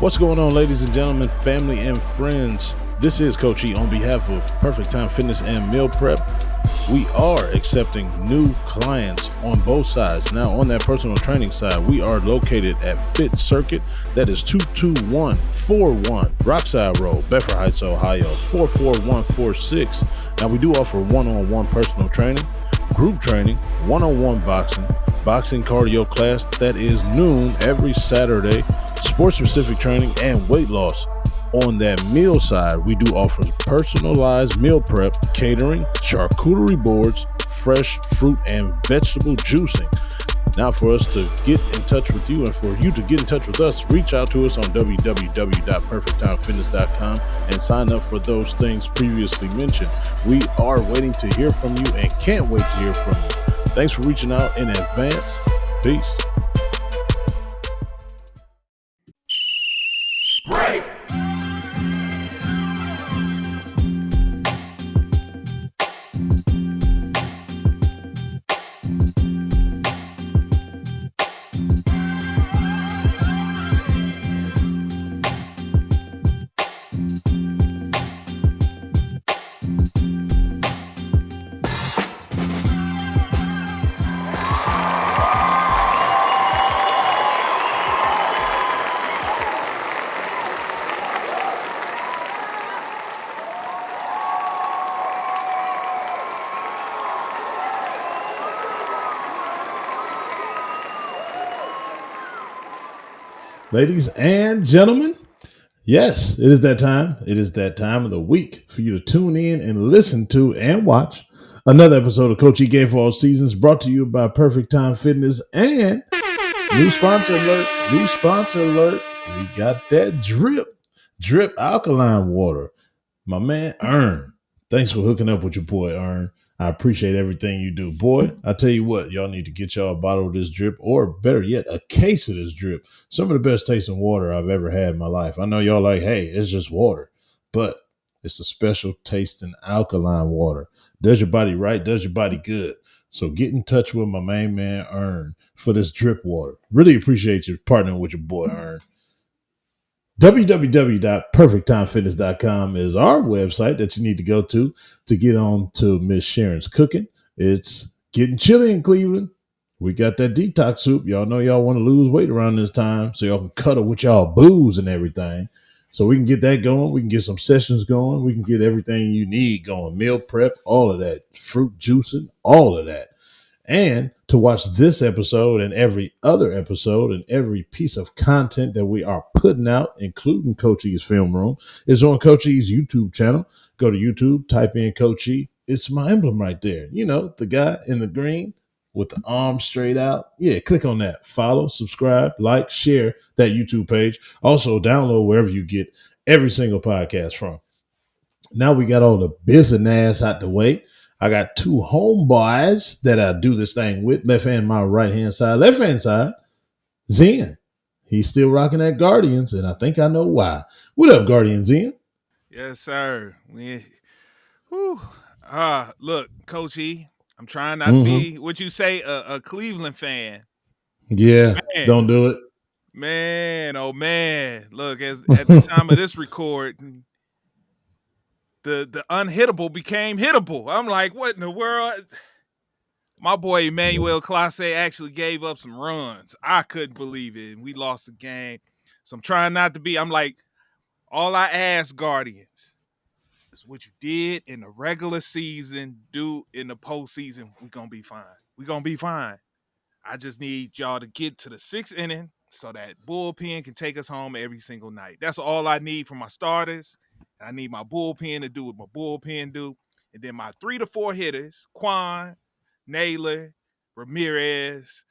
What's going on, ladies and gentlemen, family and friends? This is Coach E on behalf of Perfect Time Fitness and Meal Prep. We are accepting new clients on both sides. Now, on that personal training side, we are located at Fit Circuit. That is 22141 Rockside Road, Bedford Heights, Ohio, 44146. Now, we do offer one-on-one personal training, group training, one-on-one boxing cardio class. That is noon every Saturday, sports-specific training, and weight loss. On that meal side, we do offer personalized meal prep, catering, charcuterie boards, fresh fruit and vegetable juicing. Now, for us to get in touch with you and for you to get in touch with us, reach out to us on www.perfecttimefitness.com and sign up for those things previously mentioned. We are waiting to hear from you and can't wait to hear from you. Thanks for reaching out in advance. Peace. Break. Ladies and gentlemen, yes, it is that time. It is that time of the week for you to tune in and listen to and watch another episode of Coach E Game for All Seasons, brought to you by Perfect Time Fitness and new sponsor alert. We got that drip alkaline water. My man Ern, thanks for hooking up with your boy Ern. I appreciate everything you do. Boy, I tell you what, y'all need to get y'all a bottle of this drip, or better yet, a case of this drip. Some of the best tasting water I've ever had in my life. I know y'all like, hey, it's just water, but it's a special tasting alkaline water. Does your body right, does your body good. So get in touch with my main man Ern for this drip water. Really appreciate you partnering with your boy Ern. www.perfecttimefitness.com is our website that you need to go to get on to Miss Sharon's cooking. It's getting chilly in Cleveland. We got that detox soup. Y'all know y'all want to lose weight around this time, so y'all can cuddle with y'all booze and everything. So we can get that going. We can get some sessions going. We can get everything you need going. Meal prep, all of that. Fruit juicing, all of that. And to watch this episode and every other episode and every piece of content that we are putting out, including Coach E's Film Room, is on Coach E's YouTube channel. Go to YouTube, type in Coach E. It's my emblem right there. You know, the guy in the green with the arm straight out. Yeah, click on that. Follow, subscribe, like, share that YouTube page. Also, download wherever you get every single podcast from. Now we got all the business out the way. I got two homeboys that I do this thing with. Left hand, my right hand side. Left hand side, Zen. He's still rocking that Guardians, and I think I know why. What up, Guardian Zen? Yes, sir. Look, Coach E, I'm trying not to be what you say a Cleveland fan. Yeah, man. Don't do it. Man, oh man. Look, at the time of this record, the unhittable became hittable. I'm like, what in the world? My boy Emmanuel Clase actually gave up some runs. I couldn't believe it. And we lost the game. So I'm trying not to be. I'm like, all I ask, Guardians, is what you did in the regular season, do in the postseason. We're going to be fine. We're going to be fine. I just need y'all to get to the sixth inning so that bullpen can take us home every single night. That's all I need from my starters. I need my bullpen to do what my bullpen do. And then my 3 to 4 hitters, Quan, Naylor, Ramirez.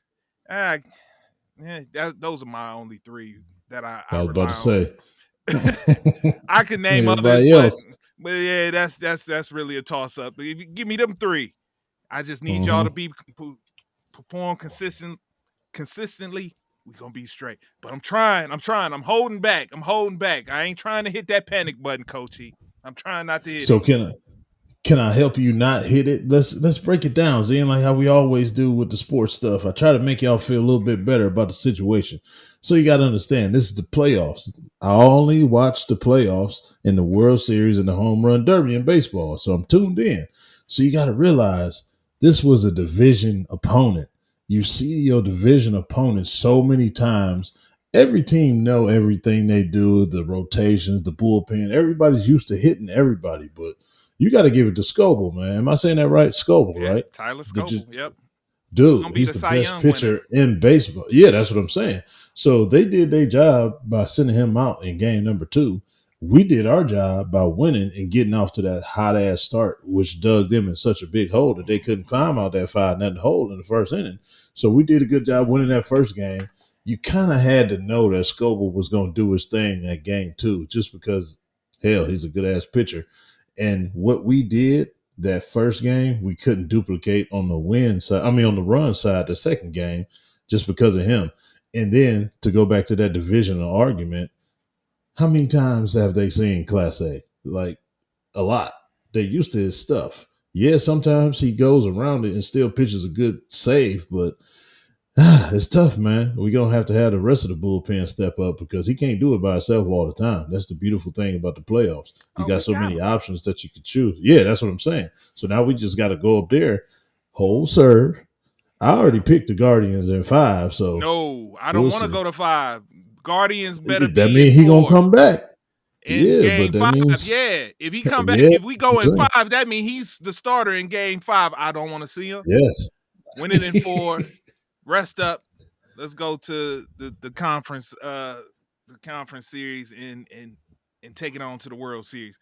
Those are my only three that I was about to say. I could name others, but yeah, that's really a toss up. Give me them three. I just need y'all to perform consistently. We're gonna be straight. But I'm trying. I'm holding back. I ain't trying to hit that panic button, Coachy. I'm trying not to hit so it. can I help you not hit it? Let's break it down, Zen, like how we always do with the sports stuff. I try to make y'all feel a little bit better about the situation. So you got to understand, this is the playoffs. I only watch the playoffs in the World Series and the Home Run Derby in baseball. So I'm tuned in. So you got to realize this was a division opponent. You see your division opponent so many times. Every team know everything they do, the rotations, the bullpen. Everybody's used to hitting everybody, but you got to give it to Scoble, man. Am I saying that right? Scoble, Yeah, right? Tyler Scoble. Yep. Dude, Be he's the the Cy best Young pitcher winner. in baseball. Yeah, that's what I'm saying. So they did their job by sending him out in game number 2. We did our job by winning and getting off to that hot ass start, which dug them in such a big hole that they couldn't climb out that 5-0 hole in the first inning. So we did a good job winning that first game. You kind of had to know that Scoble was going to do his thing at game 2, just because, hell, he's a good ass pitcher. And what we did that first game, we couldn't duplicate on the win side. I mean, on the run side, the second game, just because of him. And then to go back to that divisional argument, how many times have they seen Class A? Like a lot. They're used to his stuff. Yeah, sometimes he goes around it and still pitches a good save, but it's tough, man. We're going to have the rest of the bullpen step up because he can't do it by himself all the time. That's the beautiful thing about the playoffs. You got so many options that you could choose. Yeah, that's what I'm saying. So now we just got to go up there, hold serve. I already picked the Guardians in 5, so no, I don't want to go to 5. Guardians better that be means in he gonna 4. come back. In Yeah, game but that 5, means yeah. If he come back, yeah, if we go in 5, that means he's the starter in game 5. I don't want to see him. Yes. Win it in 4. Rest up. Let's go to the conference series and take it on to the World Series.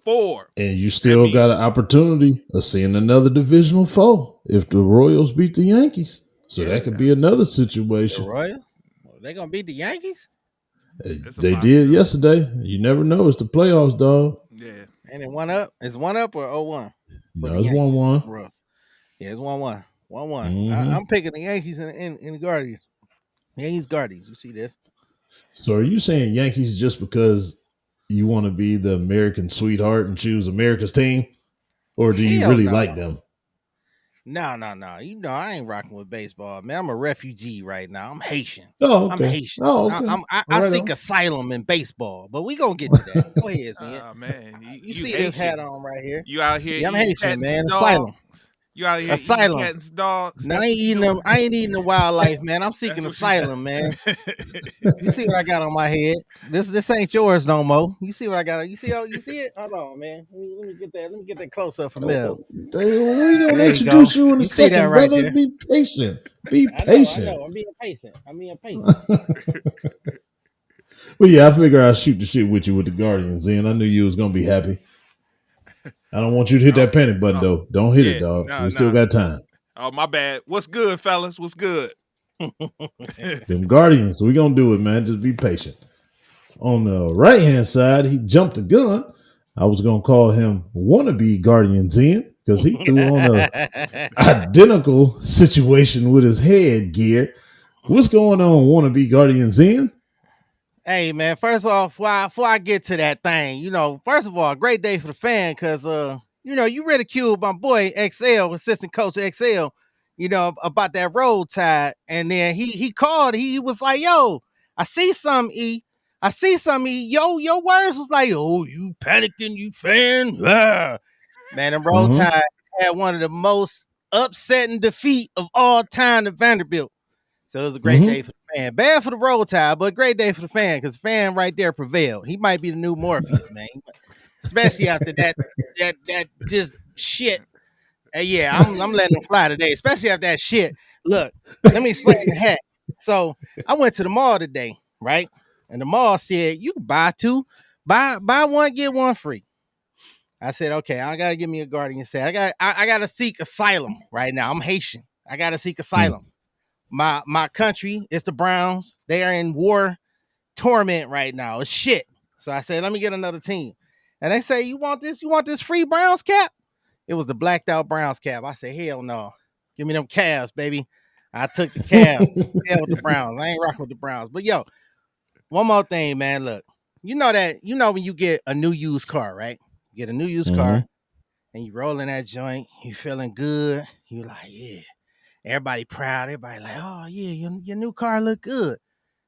4. And you still got an opportunity of seeing another divisional foe if the Royals beat the Yankees. So that could be another situation. The Royals? They gonna beat the Yankees? They did yesterday. You never know. It's the playoffs, dog. Yeah. And it 1-up? It's 1-up or 0-1? No, it's 1-1. Yeah, it's 1-1. 1-1. Mm-hmm. I'm picking the Yankees and the Guardians. Yankees, Guardians. You see this? So are you saying Yankees just because you want to be the American sweetheart and choose America's team? Or do you really like them? No. You know, I ain't rocking with baseball, man. I'm a refugee right now. I'm Haitian. Oh, okay. I'm Haitian. Oh, okay. I seek asylum in baseball, but we gonna get to that. Go ahead, Zian. Man, you see Haitian. This hat on right here? You out here? Yeah, I'm Haitian, man. Dogs. Asylum. You out here asylum. Eating cats, dogs? No, I ain't eating them. I ain't eating the wildlife, man. I'm seeking asylum, man. You see what I got on my head? This ain't yours no more. You see what I got? You see it? Hold on, man. Let me get that. Let me get that close up from Mel. We're gonna introduce you in a second, right brother. There? Be patient. Be patient. I know. I'm being patient. Well, yeah, I figure I'll shoot the shit with you with the Guardians, and I knew you was gonna be happy. I don't want you to hit that panic button, though. Don't hit it, dog. We still got time. Oh, my bad. What's good, fellas? What's good? Them Guardians, we going to do it, man. Just be patient. On the right-hand side, he jumped the gun. I was going to call him wannabe Guardians in because he threw on a identical situation with his headgear. What's going on, wannabe Guardians in? Hey, man, first off, before I get to that thing, you know, first of all, great day for the fan because, you know, you ridiculed my boy XL, assistant coach XL, you know, about that Roll Tide. And then he called, he was like, yo, I see something, E. I see something, E. Yo, your words was like, oh, you panicking, you fan? Ah. Man, the Roll Tide had one of the most upsetting defeat of all time to Vanderbilt. So it was a great day for the fan. Bad for the Roll Tide, but a great day for the fan because the fan right there prevailed. He might be the new Morpheus, man. Especially after that just shit. Yeah, I'm letting him fly today, especially after that shit. Look, let me explain the hat. So I went to the mall today, right? And the mall said, you can buy 2, buy 1, get 1 free. I said, okay, I gotta give me a Guardian set. I gotta seek asylum right now. I'm Haitian. I gotta seek asylum. My country is the Browns. They are in war torment right now. It's shit. So I said, let me get another team. And they say, you want this free Browns cap? It was the blacked out Browns cap. I said, hell no. Give me them Cavs, baby. I took the Cavs. Hell with the Browns. I ain't rocking with the Browns. But yo, one more thing, man. Look, you know when you get a new used car, right? You get a new used car and you rolling that joint, you feeling good. You like, yeah. Everybody proud. Everybody like, oh yeah, your new car look good.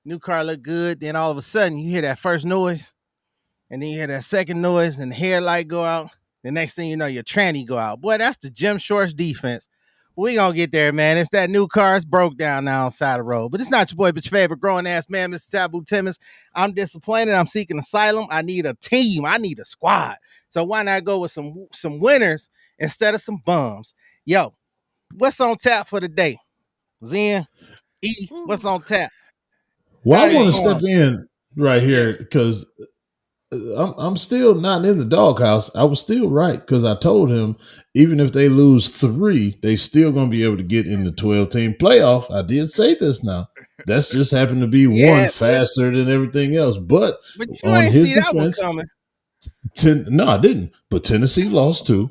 New car look good. Then all of a sudden you hear that first noise, and then you hear that second noise, and the headlight go out. The next thing you know, your tranny go out. Boy, that's the Jim Shorts defense. We gonna get there, man. It's that new car. It's broke down now on the side of the road. But it's not your boy, but your favorite grown ass man, Mr. Taboo Timmons. I'm disappointed. I'm seeking asylum. I need a team. I need a squad. So why not go with some winners instead of some bums? Yo, what's on tap for the day? Zen, E, what's on tap? Well, I How they want to step going? in right here Yes. because I'm still not in the doghouse. I was still right because I told him even if they lose 3, they still gonna be able to get in the 12-team playoff. I did say this now. That's just happened to be one Yeah, faster than everything else. But but you on ain't his see that one defense, coming. no, I didn't. But Tennessee lost 2,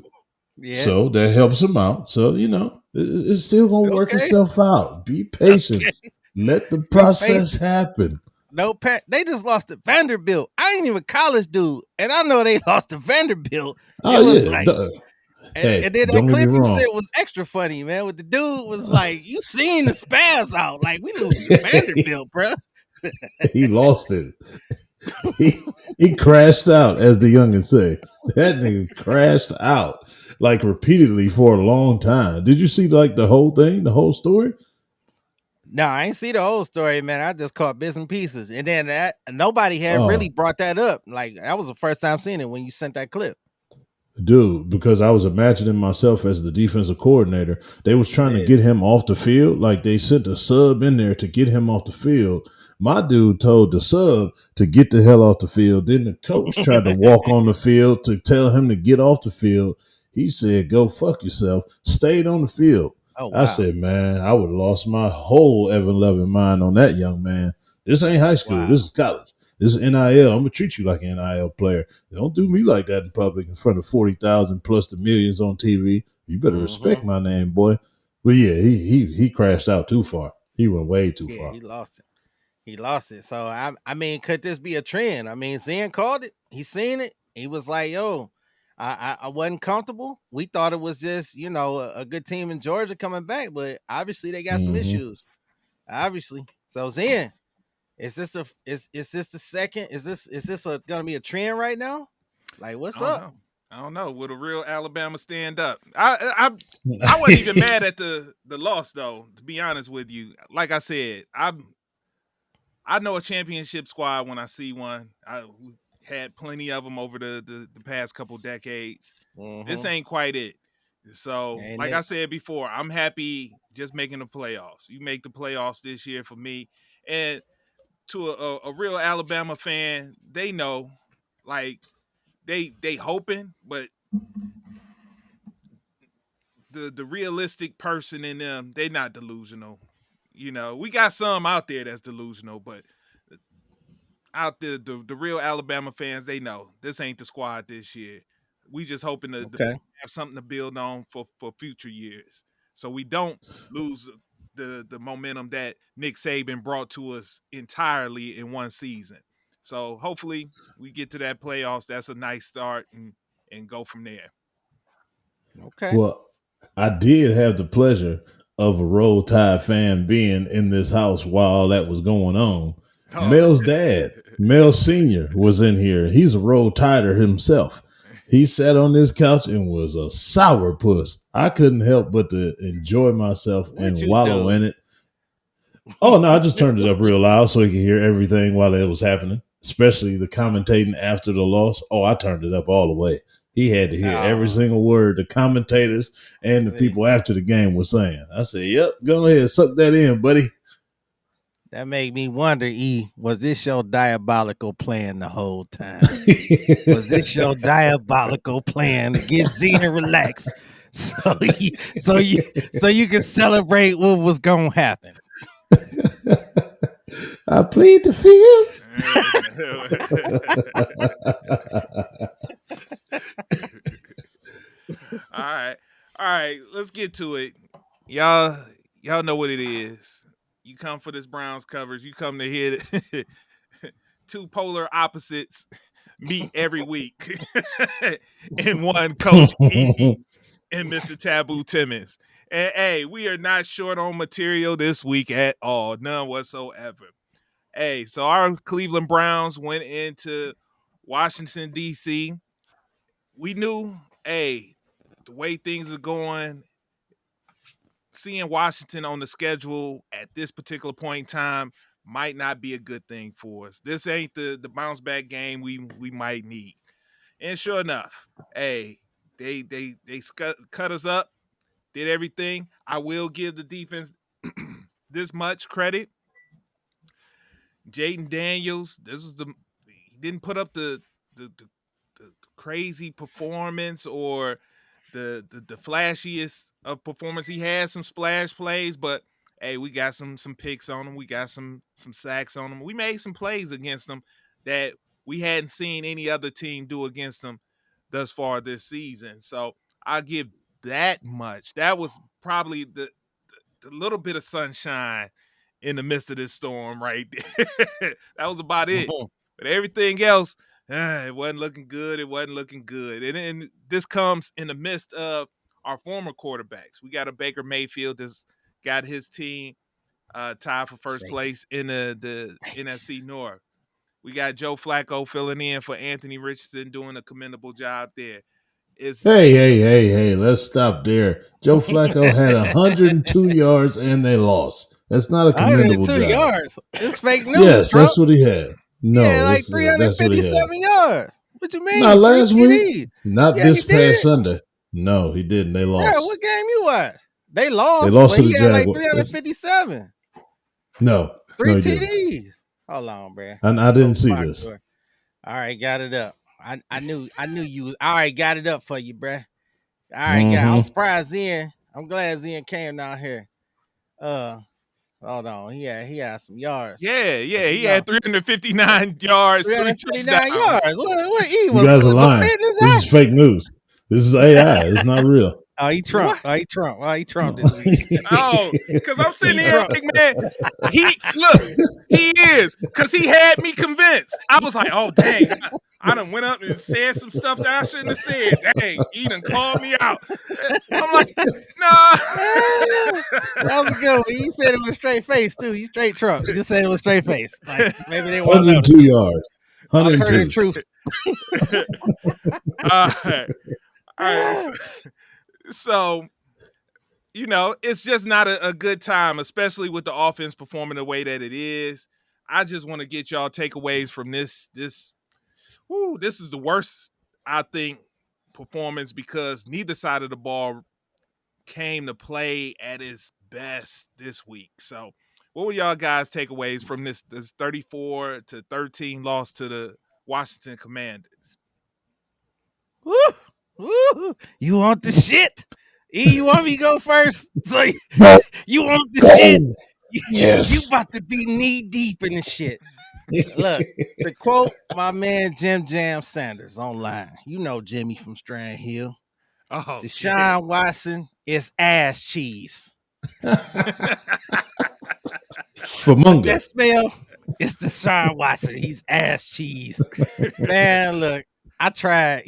Yeah. so that helps them out. So it's still gonna work Okay. itself out. Be patient. Okay. Let the No process patience. happen. No pat. They just lost to Vanderbilt. I ain't even a college dude, and I know they lost to Vanderbilt. It Oh was yeah. like, Hey, and then that don't get me clip you wrong. said was extra funny, man. With the dude was like, you seen the spaz out, like we losing to Vanderbilt, bro. He lost it. He crashed out, as the youngins say. That nigga crashed out like repeatedly for a long time. Did you see like the whole thing, the whole story? No, I ain't see the whole story, man. I just caught bits and pieces, and then that nobody had really Oh, brought that up. Like that was the first time seeing it when you sent that clip. dude, because I was imagining myself as the defensive coordinator. They was trying to Yeah. get him off the field. Like they sent a sub in there to get him off the field. My dude told the sub to get the hell off the field. Then the coach tried to walk on the field to tell him to get off the field. He said, "Go fuck yourself." Stayed on the field. Oh I wow, said, "Man, I would have lost my whole ever loving mind on that young man. This ain't high school. wow. This is college. This is NIL. I'm gonna treat you like an NIL player. Don't do me like that in public in front of 40,000 plus the millions on TV. You better Mm-hmm. respect my name, boy." But yeah, he crashed out too far. He went way too Yeah, far. he lost it. He lost it. So I mean, could this be a trend? I mean, Zen called it. He seen it. He was like, "Yo, I wasn't comfortable. We thought it was just a good team in Georgia coming back, but obviously they got some Hmm. issues. Obviously, so Zen, is this the second? Is this gonna be a trend right now? Like, I what's don't up? know. I don't know. Will a real Alabama stand up? I wasn't even mad at the loss though. To be honest with you, like I said, I know a championship squad when I see one. I had plenty of them over the past couple decades. This Mm-hmm. ain't quite it. So, Ain't like I it? said before, I'm happy just making the playoffs. You make the playoffs this year for me, and to a real Alabama fan, they know, like they hoping, but the realistic person in them, they not delusional. We got some out there that's delusional, but out there, the real Alabama fans, they know this ain't the squad this year. We just hoping to Okay. have something to build on for future years, so we don't lose the momentum that Nick Saban brought to us entirely in one season. So hopefully we get to that playoffs. That's a nice start, and go from there. Okay. Well, I did have the pleasure of a Roll Tide fan being in this house while all that was going on. Oh, Mel's dad, Mel Sr., was in here. He's a Roll Tider himself. He sat on this couch and was a sourpuss. I couldn't help but to enjoy myself What and you wallow do? in it. Oh no, I just turned it up real loud so he could hear everything while it was happening, especially the commentating after the loss. Oh, I turned it up all the way. He had to hear every Oh, single word the commentators and the see, people after the game were saying. I said, "Yep, go ahead, suck that in, buddy." that made me wonder. E, was this your diabolical plan the whole time? Was this your diabolical plan to get Xena relaxed so you can celebrate what was gonna happen? I plead the fifth. all right, all right. Let's get to it. Y'all know what it is. You come for this Browns coverage. You come to hit two polar opposites meet every week in one Coach E and Mr. Taboo Timmons. And hey, we are not short on material this week at all, none whatsoever. Hey, so our Cleveland Browns went into Washington, D.C. We knew, hey, the way things are going, seeing Washington on the schedule at this particular point in time might not be a good thing for us. This ain't the bounce back game we might need. And sure enough, hey, they cut us up, did everything. I will give the defense this much credit. Jaden Daniels, he didn't put up the crazy performance or the flashiest of performance. He had some splash plays, but hey, we got some picks on him. We got some sacks on him. We made some plays against them that we hadn't seen any other team do against them thus far this season. So I'll give that much. That was probably the little bit of sunshine in the midst of this storm right there. That was about it. But everything else, it wasn't looking good. It wasn't looking good. And this comes in the midst of our former quarterbacks. We got a Baker Mayfield that's got his team tied for first place in the NFC North. We got Joe Flacco filling in for Anthony Richardson, doing a commendable job there. Hey, let's stop there. Joe Flacco had 102 yards and they lost. That's not a commendable 102 job. yards. It's fake news. Yes, that's what he had. No, yeah, like that's what he had. 357 yards. What you mean? Not last week. Not this past Sunday. No, he didn't. They lost. Yeah, what game you at? They lost. They lost to the Jaguars. Like 357. No. 3 TDs. Hold on, bro. I didn't see this. All right, got it up. I knew you. All right, got it up for you, bro. All right, I'm surprised Zen. I'm glad Zen came down here. Hold on. He had some yards. Yeah. He had 359 yards, 359 yards. What he was? You guys are lying. This is fake news. This is AI. It's not real. Oh, he Trump. What? He Trump this week. Because I'm sitting here like, man, he is. Because he had me convinced. I was like, oh, dang. I done went up and said some stuff that I shouldn't have said. Dang, he done called me out. I'm like, nah. That was a good one. You said it with a straight face, too. You straight Trump. You just said it with a straight face. Like, maybe they want 102 yards. 102. Truth. All right. So, it's just not a good time, especially with the offense performing the way that it is. I just want to get y'all takeaways from this. This is the worst, I think, performance because neither side of the ball came to play at its best this week. So, what were y'all guys' takeaways from this 34-13 loss to the Washington Commanders? Woo! Woo! You want the shit? You want me to go first? So you want the shit? Yes. You about to be knee deep in the shit. Look, to quote my man Jim Jam Sanders online, you know Jimmy from Strand Hill. Oh, Deshaun Watson is ass cheese. For Mungo. That smell, it's Deshaun Watson. He's ass cheese. Man, look. I tried.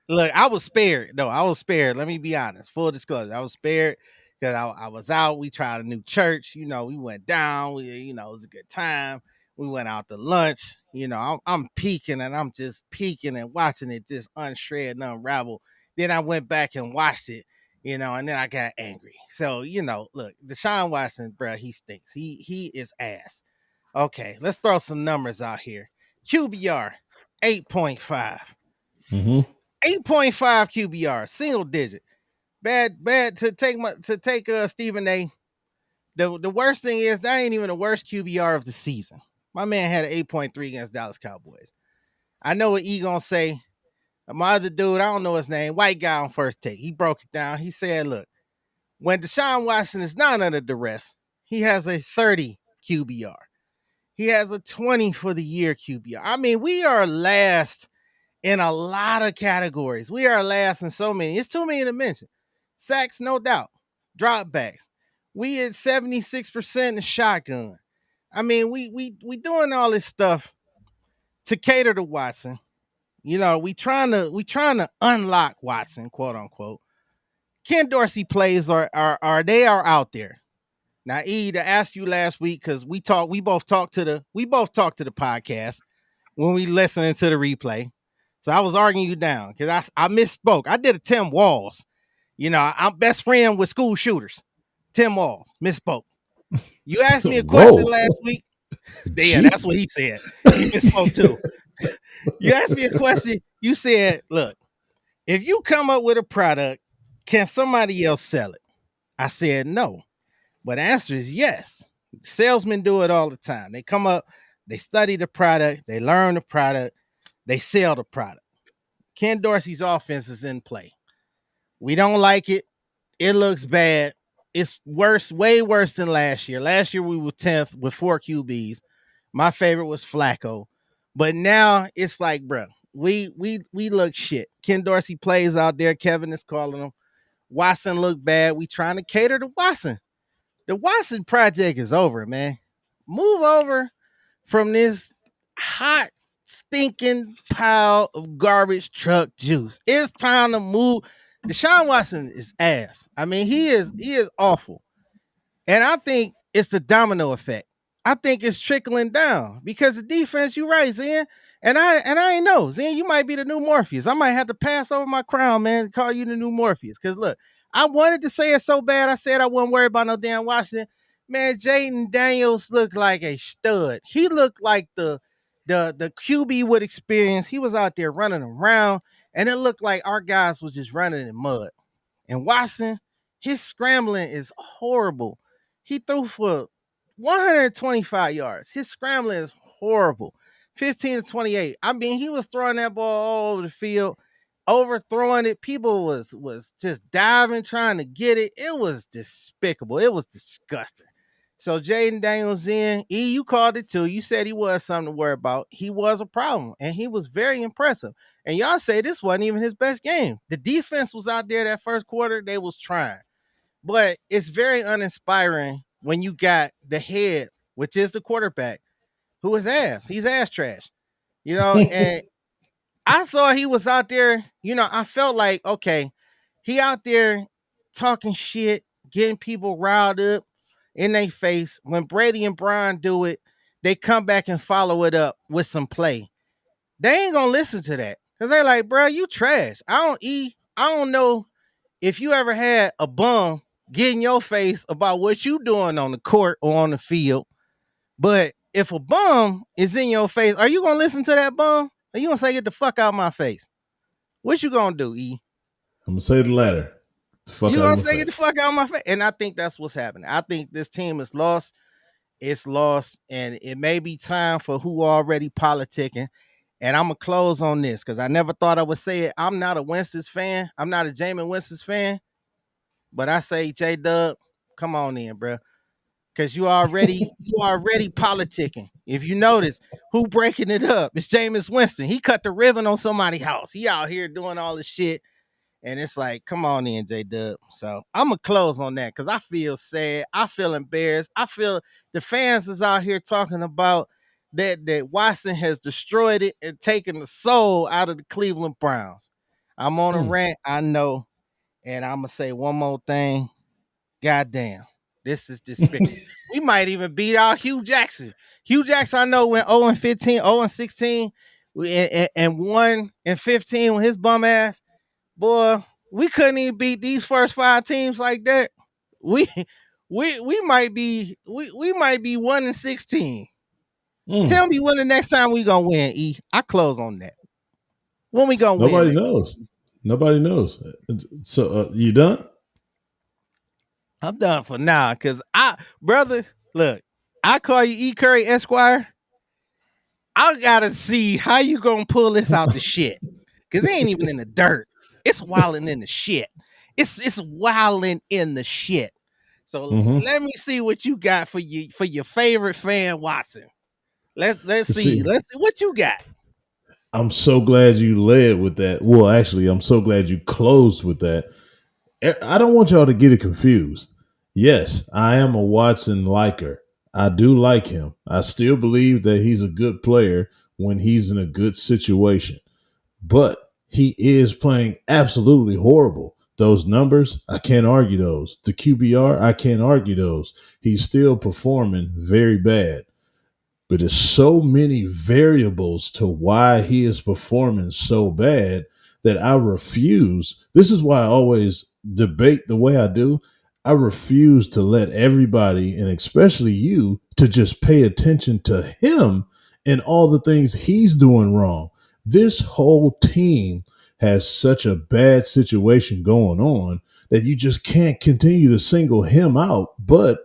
Look, I was spared. No, I was spared. Let me be honest. Full disclosure. I was spared because I was out. We tried a new church. We went down. It was a good time. We went out to lunch. I'm peeking and I'm just peeking and watching it just unshred and unravel. Then I went back and watched it, and then I got angry. So, look, Deshaun Watson, bro, he stinks. He is ass. Okay, let's throw some numbers out here. QBR, 8.5. 8.5 QBR, single digit. Bad to take Stephen A. The worst thing is that ain't even the worst QBR of the season. My man had an 8.3 against Dallas Cowboys. I know what E gonna say. My other dude, I don't know his name, white guy on First Take. He broke it down. He said, look, when Deshaun Watson is not under duress, he has a 30 QBR. He has a 20 for the year QBR. I mean, we are last in a lot of categories. We are last in so many. It's too many to mention. Sacks, no doubt. Dropbacks. We at 76% in shotgun. I mean, we doing all this stuff to cater to Watson. we trying to unlock Watson, quote unquote. Ken Dorsey plays are out there. Now, E, to ask you last week, because we both talked to the podcast when we listening to the replay. So I was arguing you down because I misspoke. I did a Tim Walls. I'm best friend with school shooters. Tim Walls, misspoke. You asked me a question last week. Yeah, that's what he said. He misspoke too. You asked me a question. You said, look, if you come up with a product, can somebody else sell it? I said no. But the answer is yes. Salesmen do it all the time. They come up, they study the product, they learn the product, they sell the product. Ken Dorsey's offense is in play. We don't like it. It looks bad. It's worse, way worse than last year. Last year we were 10th with 4 QBs. My favorite was Flacco. But now it's like, bro, we look shit. Ken Dorsey plays out there. Kevin is calling him. Watson look bad. We trying to cater to Watson. The Watson project is over, man. Move over from this hot, stinking pile of garbage truck juice. It's time to move. Deshaun Watson is ass. I mean, he is awful. And I think it's the domino effect. I think it's trickling down because the defense, you're right, Zen. And I ain't know. Zen, you might be the new Morpheus. I might have to pass over my crown, man, and call you the new Morpheus. Because look, I wanted to say it so bad. I said I wouldn't worry about no damn Washington. Man, Jaden Daniels looked like a stud. He looked like the QB with experience. He was out there running around, and it looked like our guys was just running in mud. And Watson, his scrambling is horrible. He threw for 125 yards. His scrambling is horrible. 15 to 28. I mean, he was throwing that ball all over the field, overthrowing it. People was just diving, trying to get it. It was despicable. It was disgusting. So Jaden Daniels in. E, you called it too. You said he was something to worry about. He was a problem, and he was very impressive. And y'all say this wasn't even his best game. The defense was out there that first quarter. They was trying. But it's very uninspiring when you got the head, which is the quarterback, who is ass. He's ass trash. And I thought he was out there, I felt like, okay, he out there talking shit, getting people riled up in their face. When Brady and Brian do it, they come back and follow it up with some play. They ain't gonna listen to that because they're like, bro, you trash. I don't know if you ever had a bum get in your face about what you doing on the court or on the field, but if a bum is in your face, are you gonna listen to that bum? Are you gonna say, get the fuck out of my face? What you gonna do, E? I'm gonna say the latter. You gonna say, get the fuck out of my face? And I think that's what's happening. I think this team is lost. It's lost, and it may be time for who already politicking. And I'm gonna close on this because I never thought I would say it. I'm not a Winston's fan. I'm not a Jameis Winston's fan. But I say, J-Dub, come on in, bro. Because you already politicking. If you notice, who breaking it up? It's Jameis Winston. He cut the ribbon on somebody's house. He out here doing all this shit. And it's like, come on in, J-Dub. So I'm going to close on that because I feel sad. I feel embarrassed. I feel the fans is out here talking about that Watson has destroyed it and taken the soul out of the Cleveland Browns. I'm on a rant, I know. And I'm going to say one more thing. Goddamn. This is despicable. We might even beat out Hugh Jackson. Hugh Jackson, I know, went 0-15, 0-16, and 1-15 with his bum ass. Boy, we couldn't even beat these first 5 teams like that. We might be 1-16. Tell me when the next time we gonna win, E. I close on that. When we gonna win? Nobody knows. So you done? I'm done for now, because brother, look, I call you E. Curry Esquire. I gotta see how you gonna pull this out the shit, because it ain't even in the dirt. It's wilding in the shit. It's wilding in the shit. So let me see what you got for your favorite fan, Watson. Let's see. Let's see what you got. I'm so glad you led with that. Well, actually, I'm so glad you closed with that. I don't want y'all to get it confused. Yes, I am a Watson liker. I do like him. I still believe that he's a good player when he's in a good situation. but he is playing absolutely horrible. Those numbers, I can't argue those. The QBR, I can't argue those. He's still performing very bad. But there's so many variables to why he is performing so bad that I refuse. This is why I always debate the way I do. I refuse to let everybody, and especially you, to just pay attention to him and all the things he's doing wrong. This whole team has such a bad situation going on that you just can't continue to single him out. But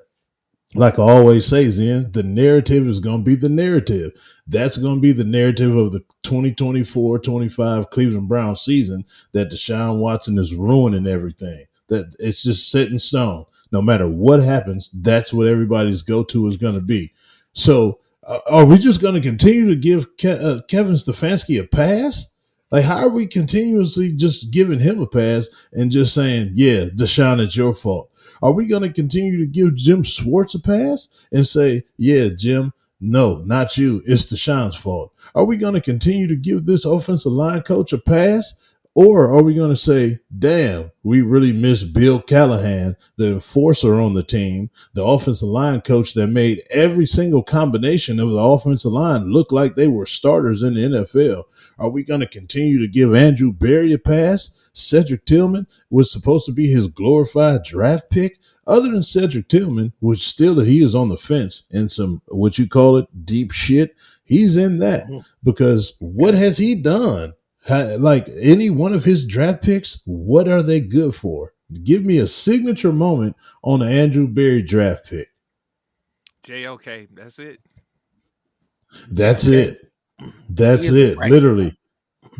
like I always say, Zen, the narrative is going to be the narrative. That's going to be the narrative of the 2024-25 Cleveland Browns season, that Deshaun Watson is ruining everything. That it's just set in stone. No matter what happens, that's what everybody's go-to is going to be. So are we just going to continue to give Kevin Stefanski a pass? Like, how are we continuously just giving him a pass and just saying, yeah, Deshaun, it's your fault? Are we going to continue to give Jim Schwartz a pass and say, yeah, Jim, no, not you. It's Deshaun's fault? Are we going to continue to give this offensive line coach a pass? Or are we going to say, damn, we really miss Bill Callahan, the enforcer on the team, the offensive line coach that made every single combination of the offensive line look like they were starters in the NFL? Are we going to continue to give Andrew Berry a pass? Cedric Tillman was supposed to be his glorified draft pick. Other than Cedric Tillman, which still he is on the fence in some, what you call it, deep shit, he's in that. Because what has he done? Like any one of his draft picks, what are they good for? Give me a signature moment on the Andrew Berry draft pick. JOK, that's it. That's it. That's it. Literally.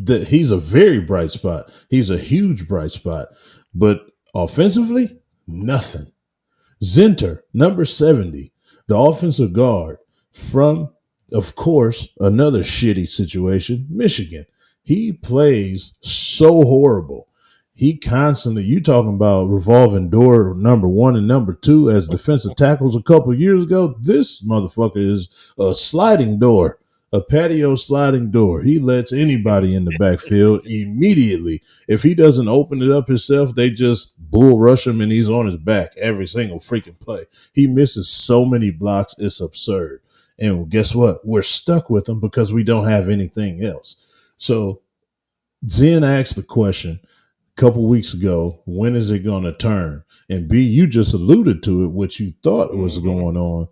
He's a very bright spot. He's a huge bright spot. But offensively, nothing. Zinter, number 70, the offensive guard from, of course, another shitty situation, Michigan. He plays so horrible. He constantly, you talking about revolving door number 1 and number 2 as defensive tackles a couple years ago. This motherfucker is a sliding door, a patio sliding door. He lets anybody in the backfield immediately. If he doesn't open it up himself, they just bull rush him and he's on his back every single freaking play. He misses so many blocks, it's absurd. And guess what? We're stuck with him because we don't have anything else. So Zen asked the question a couple weeks ago, when is it going to turn? And B, you just alluded to it, what you thought was going on.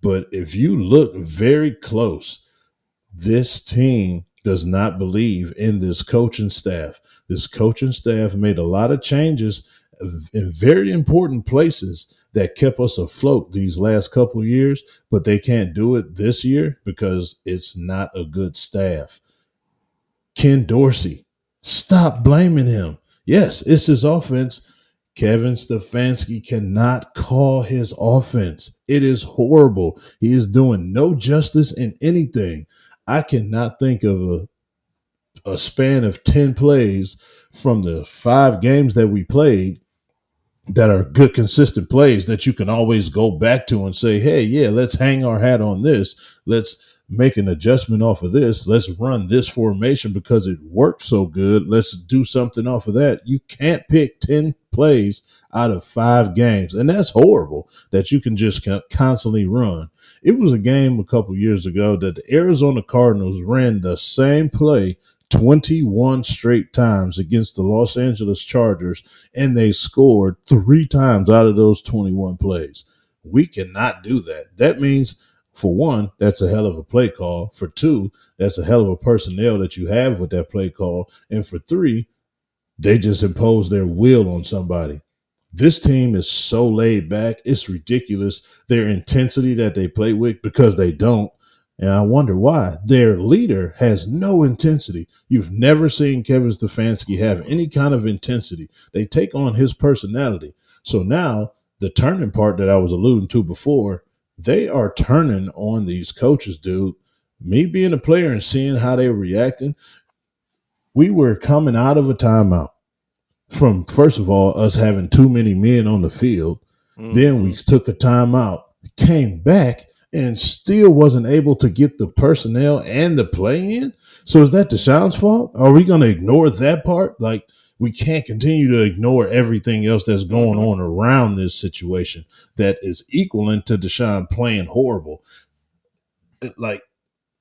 But if you look very close, this team does not believe in this coaching staff. This coaching staff made a lot of changes in very important places that kept us afloat these last couple of years, but they can't do it this year because it's not a good staff. Ken Dorsey, stop blaming him. Yes, it's his offense. Kevin Stefanski cannot call his offense. It is horrible. He is doing no justice in anything. I cannot think of a span of 10 plays from the 5 games that we played that are good, consistent plays that you can always go back to and say, hey, yeah, let's hang our hat on this. Let's make an adjustment off of this. Let's run this formation because it worked so good. Let's do something off of that. You can't pick 10 plays out of 5 games. And that's horrible that you can just constantly run. It was a game a couple years ago that the Arizona Cardinals ran the same play 21 straight times against the Los Angeles Chargers, and they scored 3 times out of those 21 plays. We cannot do that. That means, for one, that's a hell of a play call. For 2, that's a hell of a personnel that you have with that play call. And for 3, they just impose their will on somebody. This team is so laid back. It's ridiculous. Their intensity that they play with, because they don't. And I wonder why. Their leader has no intensity. You've never seen Kevin Stefanski have any kind of intensity. They take on his personality. So now the turning part that I was alluding to before, they are turning on these coaches, dude. Me being a player and seeing how they were reacting, we were coming out of a timeout from, first of all, us having too many men on the field. Then we took a timeout, came back, and still wasn't able to get the personnel and the play in. So is that Deshaun's fault? Are we going to ignore that part? Like, we can't continue to ignore everything else that's going on around this situation that is equaling to Deshaun playing horrible. Like,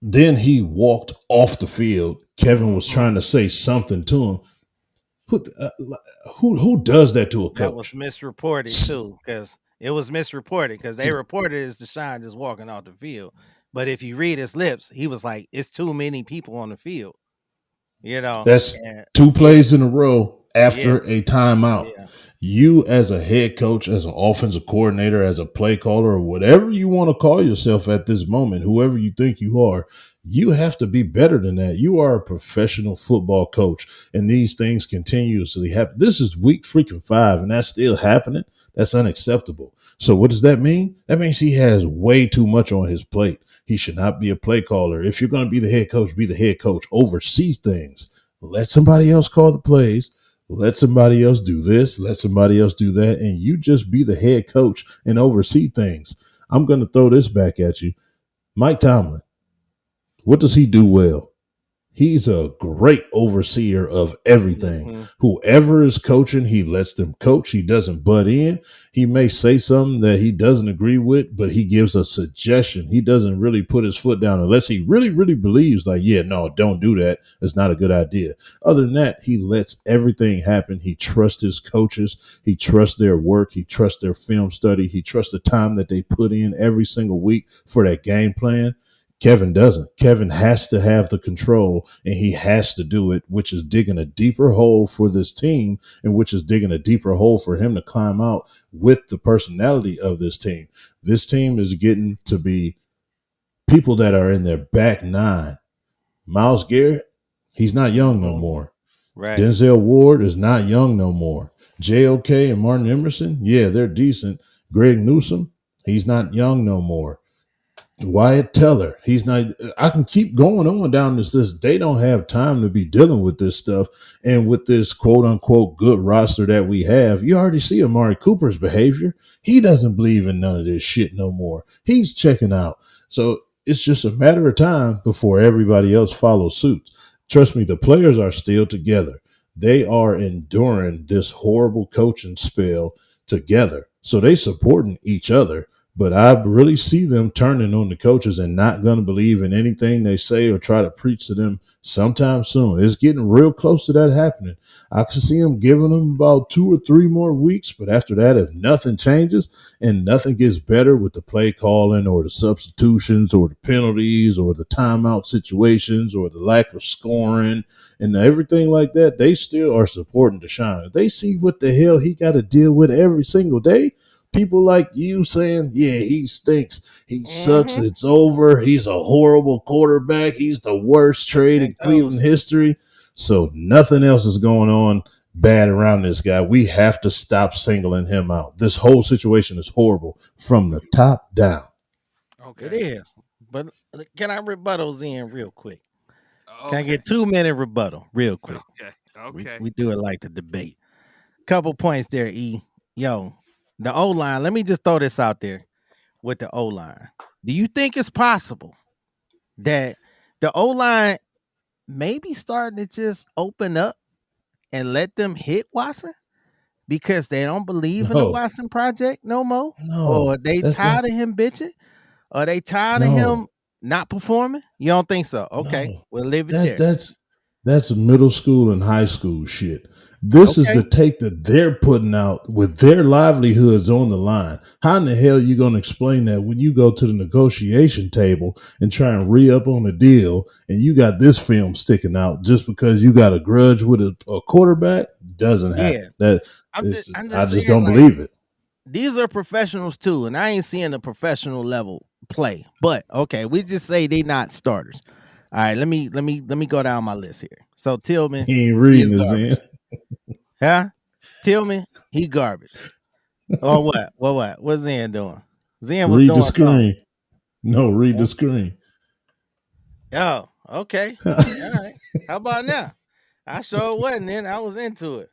then he walked off the field. Kevin was trying to say something to him. Who does that to a coach? That was misreported too, because it was misreported because they reported it as Deshaun just walking off the field. But if you read his lips, he was like, "It's too many people on the field." You know, That's and, 2 plays in a row after a timeout. yeah. You, as a head coach, as an offensive coordinator, as a play caller, or whatever you want to call yourself at this moment, whoever you think you are, you have to be better than that. You are a professional football coach, and these things continuously happen. This is week freaking 5, and that's still happening. That's unacceptable. So what does that mean? That means he has way too much on his plate. He should not be a play caller. If you're going to be the head coach, be the head coach. Oversee things. Let somebody else call the plays. Let somebody else do this. Let somebody else do that. And you just be the head coach and oversee things. I'm going to throw this back at you. Mike Tomlin. What does he do well? He's a great overseer of everything. Whoever is coaching, he lets them coach. He doesn't butt in. He may say something that he doesn't agree with, but he gives a suggestion. He doesn't really put his foot down unless he really, really believes like, yeah, no, don't do that. It's not a good idea. Other than that, he lets everything happen. He trusts his coaches. He trusts their work. He trusts their film study. He trusts the time that they put in every single week for that game plan. Kevin doesn't. Kevin has to have the control, and he has to do it, which is digging a deeper hole for this team, and which is digging a deeper hole for him to climb out with the personality of this team. This team is getting to be people that are in their back 9. Myles Garrett, he's not young no more. Right. Denzel Ward is not young no more. JOK and Martin Emerson, yeah, they're decent. Greg Newsome, he's not young no more. Wyatt Teller, he's not. I can keep going on down this list. They don't have time to be dealing with this stuff, and with this quote unquote good roster that we have, you already see Amari Cooper's behavior. He doesn't believe in none of this shit no more. He's checking out. So it's just a matter of time before everybody else follows suit. Trust me, the players are still together. They are enduring this horrible coaching spell together. So they supporting each other. But I really see them turning on the coaches and not going to believe in anything they say or try to preach to them sometime soon. It's getting real close to that happening. I can see them giving them about 2 or 3 more weeks. But after that, if nothing changes and nothing gets better with the play calling or the substitutions or the penalties or the timeout situations or the lack of scoring and everything like that, they still are supporting Deshaun. They see what the hell he got to deal with every single day. People like you saying, yeah, he stinks. He sucks. It's over. He's a horrible quarterback. He's the worst trade in Cleveland history. So nothing else is going on bad around this guy. We have to stop singling him out. This whole situation is horrible from the top down. Okay. It is. But can I rebuttal in real quick? Can I get 2-minute rebuttal real quick? Okay. We do it like the debate. Couple points there, E. Yo. The O-line, let me just throw this out there with the O-line. Do you think it's possible that the O-line may be starting to just open up and let them hit Watson because they don't believe in the Watson project no more? No. Or they tired of him bitching? Or they tired of him not performing? You don't think so? Okay, we'll leave it there. That's middle school and high school shit. This is the tape that they're putting out with their livelihoods on the line. How in the hell are you going to explain that when you go to the negotiation table and try and re-up on a deal and you got this film sticking out just because you got a grudge with a quarterback? Doesn't happen. I just don't believe it. These are professionals too, and I ain't seeing the professional level play. But okay, we just say they not starters. All right, let me go down my list here. So Tillman, he ain't reading his in. Huh? Tillman, he garbage. Or what? What? What's Zen doing? Zen was read doing the screen. Something. No, read the screen. Oh, okay. All right. How about now? I sure wasn't in. I was into it.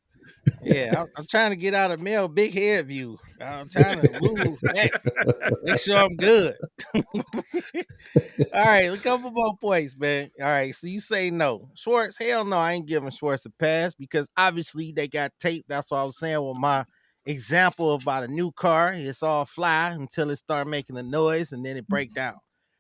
Yeah, I'm trying to get out of male big head view. I'm trying to move back, make sure I'm good. All right, a couple more points, man. All right, so you say no. Schwartz, hell no, I ain't giving Schwartz a pass because obviously they got tape. That's what I was saying with my example about a new car. It's all fly until it start making a noise and then it break down.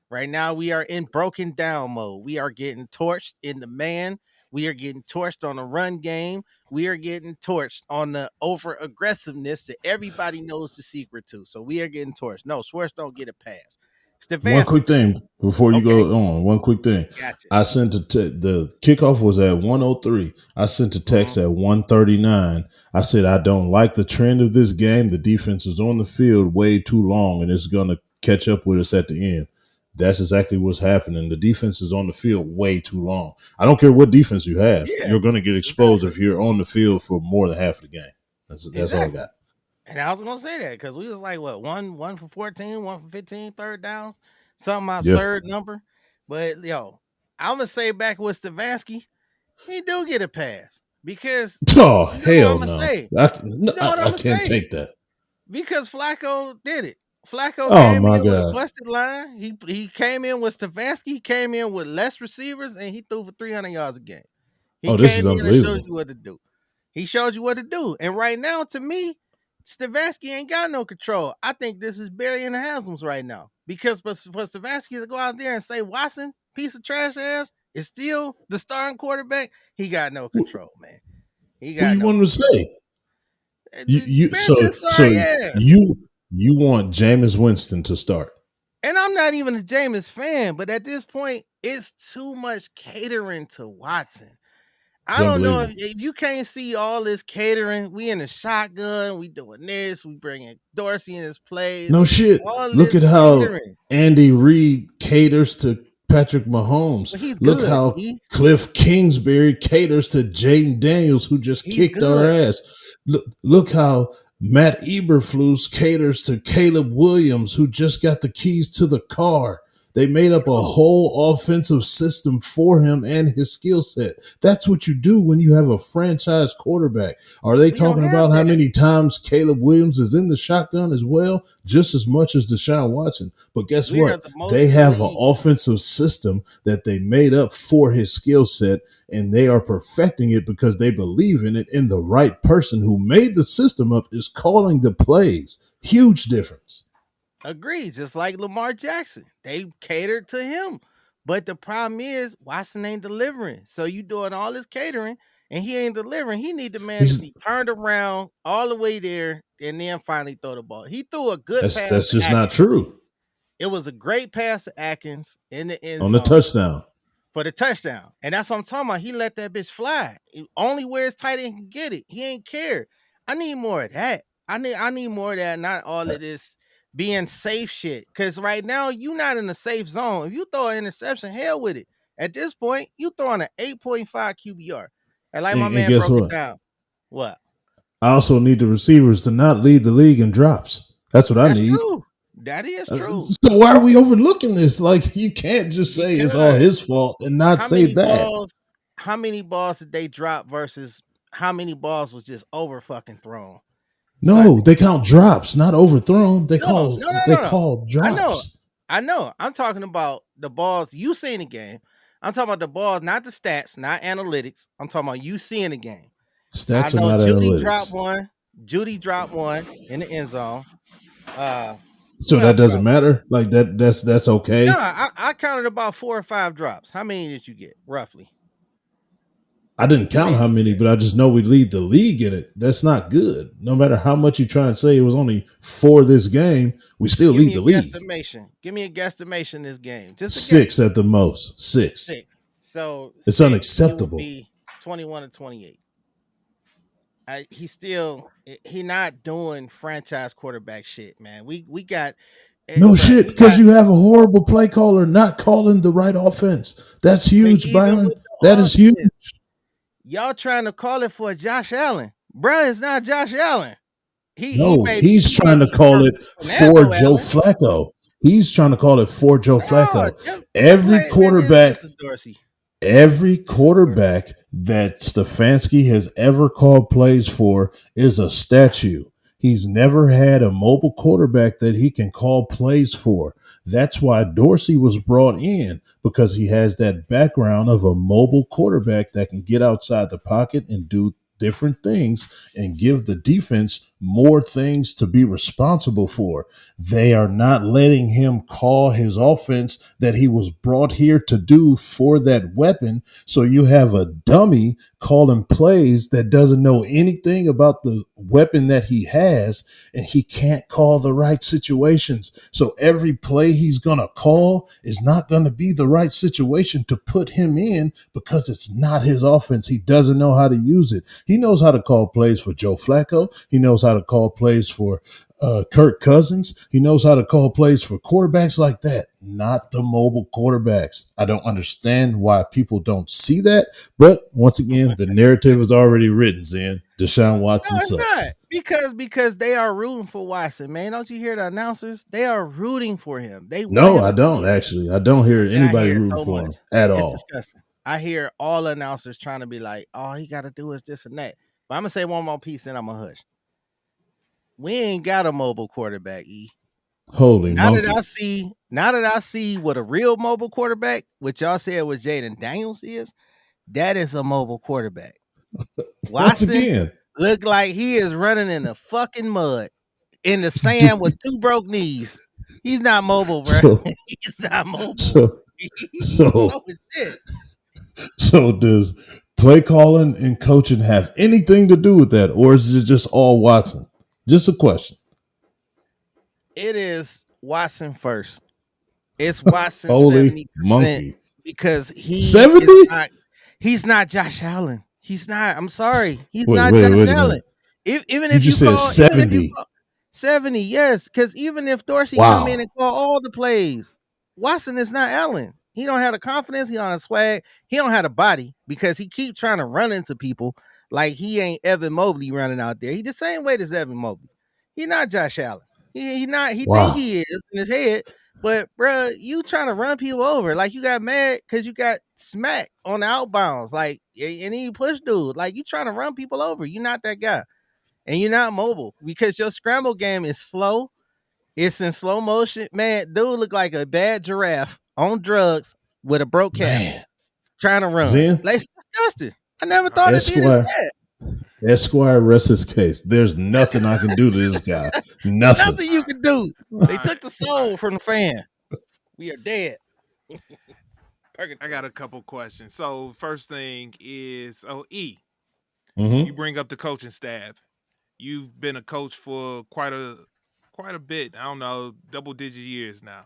Right now we are in broken down mode. We are getting torched in the man. We are getting torched on the run game. We are getting torched on the over aggressiveness that everybody knows the secret to. So we are getting torched. No, Schwartz don't get a pass. One Stefanski. quick thing before you Okay, go on. One quick thing. gotcha. I sent the kickoff was at 1:03. I sent a text at 1:39. I said I don't like the trend of this game. The defense is on the field way too long, and it's gonna catch up with us at the end. That's exactly what's happening. The defense is on the field way too long. I don't care what defense you have. Yeah, You're going to get exposed exactly. if you're on the field for more than half of the game. That's all I Exactly. got. And I was gonna say that because we was like what one for 14, 1 for 15, third downs, some absurd number. But yo, I'm gonna say back with Stefanski, he do get a pass because Oh, you know what hell I'm gonna no. say. I I'm can't say take that. because Flacco did it. Flacco Oh, came my in with a God. busted line. He came in with Stefanski. He came in with less receivers and he threw for 300 yards a game. He This is came in and showed unbelievable. you what to do. He showed you what to do. And right now, to me, Stefanski ain't got no control. I think this is Barry and the Haslam's right now. Because for Stefanski to go out there and say Watson, piece of trash ass, is still the starting quarterback, he got no control, man. He Who got you no want to say? ass. You want Jameis Winston to start. And I'm not even a Jameis fan, but at this point, it's too much catering to Watson. I don't know if you can't see all this catering. We in the shotgun. We doing this. We bringing Dorsey in his plays. No shit. Look at how Andy Reid caters to Patrick Mahomes. Well, look good. How Cliff Kingsbury caters to Jaden Daniels, who just kicked our ass. Look how Matt Eberflus caters to Caleb Williams, who just got the keys to the car. They made up a whole offensive system for him and his skill set. That's what you do when you have a franchise quarterback. Are they talking about how many times Caleb Williams is in the shotgun as well? Just as much as Deshaun Watson. But guess what? They have an offensive system that they made up for his skill set, and they are perfecting it because they believe in it, and the right person who made the system up is calling the plays. Huge difference. Agreed, just like Lamar Jackson. They catered to him. But the problem is Watson ain't delivering. So you doing all this catering and he ain't delivering. He need the man to be turned around all the way there and then finally throw the ball. He threw a good pass. That's just not true. It was a great pass to Atkins in the end zone. On the touchdown. For the touchdown. And that's what I'm talking about. He let that bitch fly. Only where his tight end can get it. He ain't care. I need more of that. I need more of that, not all of this being safe shit. Because right now, you not in a safe zone. If you throw an interception, hell with it. At this point, you throwing an 8.5 QBR. And like my man broke it down. What? I also need the receivers to not lead the league in drops. That's what I need. True. That is true. So why are we overlooking this? Like, you can't just say it's all his fault and not say that. How many balls did they drop versus how many balls was just over fucking thrown? No, they count drops, not overthrown. They call drops. I know. I'm talking about the balls you see in the game. I'm talking about the balls, not the stats, not analytics. I'm talking about you seeing the game. Stats are not analytics. Judy dropped one in the end zone. So that doesn't matter? Like that's okay? No, I counted about 4 or 5 drops. How many did you get, roughly? I didn't count how many, but I just know we lead the league in it. That's not good. No matter how much you try and say it was only 4 this game, we still lead the league. Give me a guesstimation this game. Just 6 at the most. 6. So it's unacceptable. It would be 21-28. He not doing franchise quarterback shit, man. We got no shit because you have a horrible play caller not calling the right offense. That's huge, Byron. That is huge. Y'all trying to call it for Josh Allen. Bruh, it's not Josh Allen. He's trying to call it for Joe Flacco. He's trying to call it for Joe Flacco. Every quarterback. Every quarterback that Stefanski has ever called plays for is a statue. He's never had a mobile quarterback that he can call plays for. That's why Dorsey was brought in, because he has that background of a mobile quarterback that can get outside the pocket and do different things and give the defense more things to be responsible for. They are not letting him call his offense that he was brought here to do for that weapon. So you have a dummy calling plays that doesn't know anything about the weapon that he has, and he can't call the right situations. So every play he's going to call is not going to be the right situation to put him in, because it's not his offense. He doesn't know how to use it. He knows how to call plays for Joe Flacco. He knows how to call plays for Kirk Cousins. He knows how to call plays for quarterbacks like that, not the mobile quarterbacks. I don't understand why people don't see that. But once again, the narrative is already written, Zen. Deshaun Watson No, it's not sucks. because they are rooting for Watson, man. Don't you hear the announcers? They are rooting for him. They want No, him I to don't win. actually. I don't hear And I anybody hear it rooting so for much. him at It's all. disgusting. I hear all announcers trying to be like, all he got to do is this and that. But I'm going to say one more piece and I'm going to hush. We ain't got a mobile quarterback, E. Holy Now monkey. that I see what a real mobile quarterback, what y'all said was Jaden Daniels is, that is a mobile quarterback. Once Watson again, look like he is running in the fucking mud, in the sand with two broke knees. He's not mobile, bro. so He's not mobile. so He's slow so as shit. so does play calling and coaching have anything to do with that, or is it just all Watson? Just a question. It is Watson first. It's Watson Holy 70% monkey. because he 70? is not. He's not Josh Allen. He's not. I'm sorry. He's not Wait Josh a Allen. minute. Even You if you just said call, 70. 70, yes, because even if Dorsey come in Wow. and call all the plays, Watson is not Allen. He don't have the confidence. He don't have swag. He don't have the body because he keep trying to run into people like he ain't Evan Mobley running out there. He the same weight as Evan Mobley. He not Josh Allen. He not. He think Wow. he is in his head. But bruh, you trying to run people over. Like you got mad because you got smacked on the outbounds. Like, and then you push dude. Like you trying to run people over. You're not that guy. And you're not mobile because your scramble game is slow. It's in slow motion. Man, dude look like a bad giraffe on drugs with a broke calf Man. trying to run. Zen, Like, it's disgusting. I never thought it did as Esquire, bad. Esquire rests his case. There's nothing I can do to this guy. Nothing. Nothing you can do. They All took the soul from the fan. We are dead. I got a couple questions. So first thing is, E, Mhm. you bring up the coaching staff. You've been a coach for quite a bit. I don't know, double-digit years now.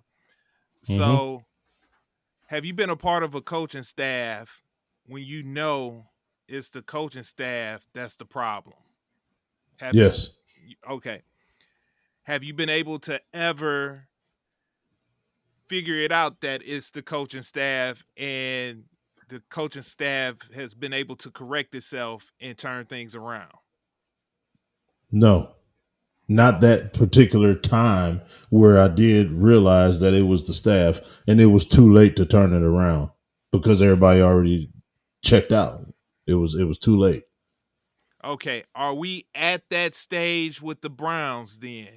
So have you been a part of a coaching staff when you know it's the coaching staff that's the problem? Yes. Okay. Have you been able to ever figure it out that it's the coaching staff and the coaching staff has been able to correct itself and turn things around? No. Not that particular time where I did realize that it was the staff, and it was too late to turn it around because everybody already checked out. It was too late. Okay, are we at that stage with the Browns then?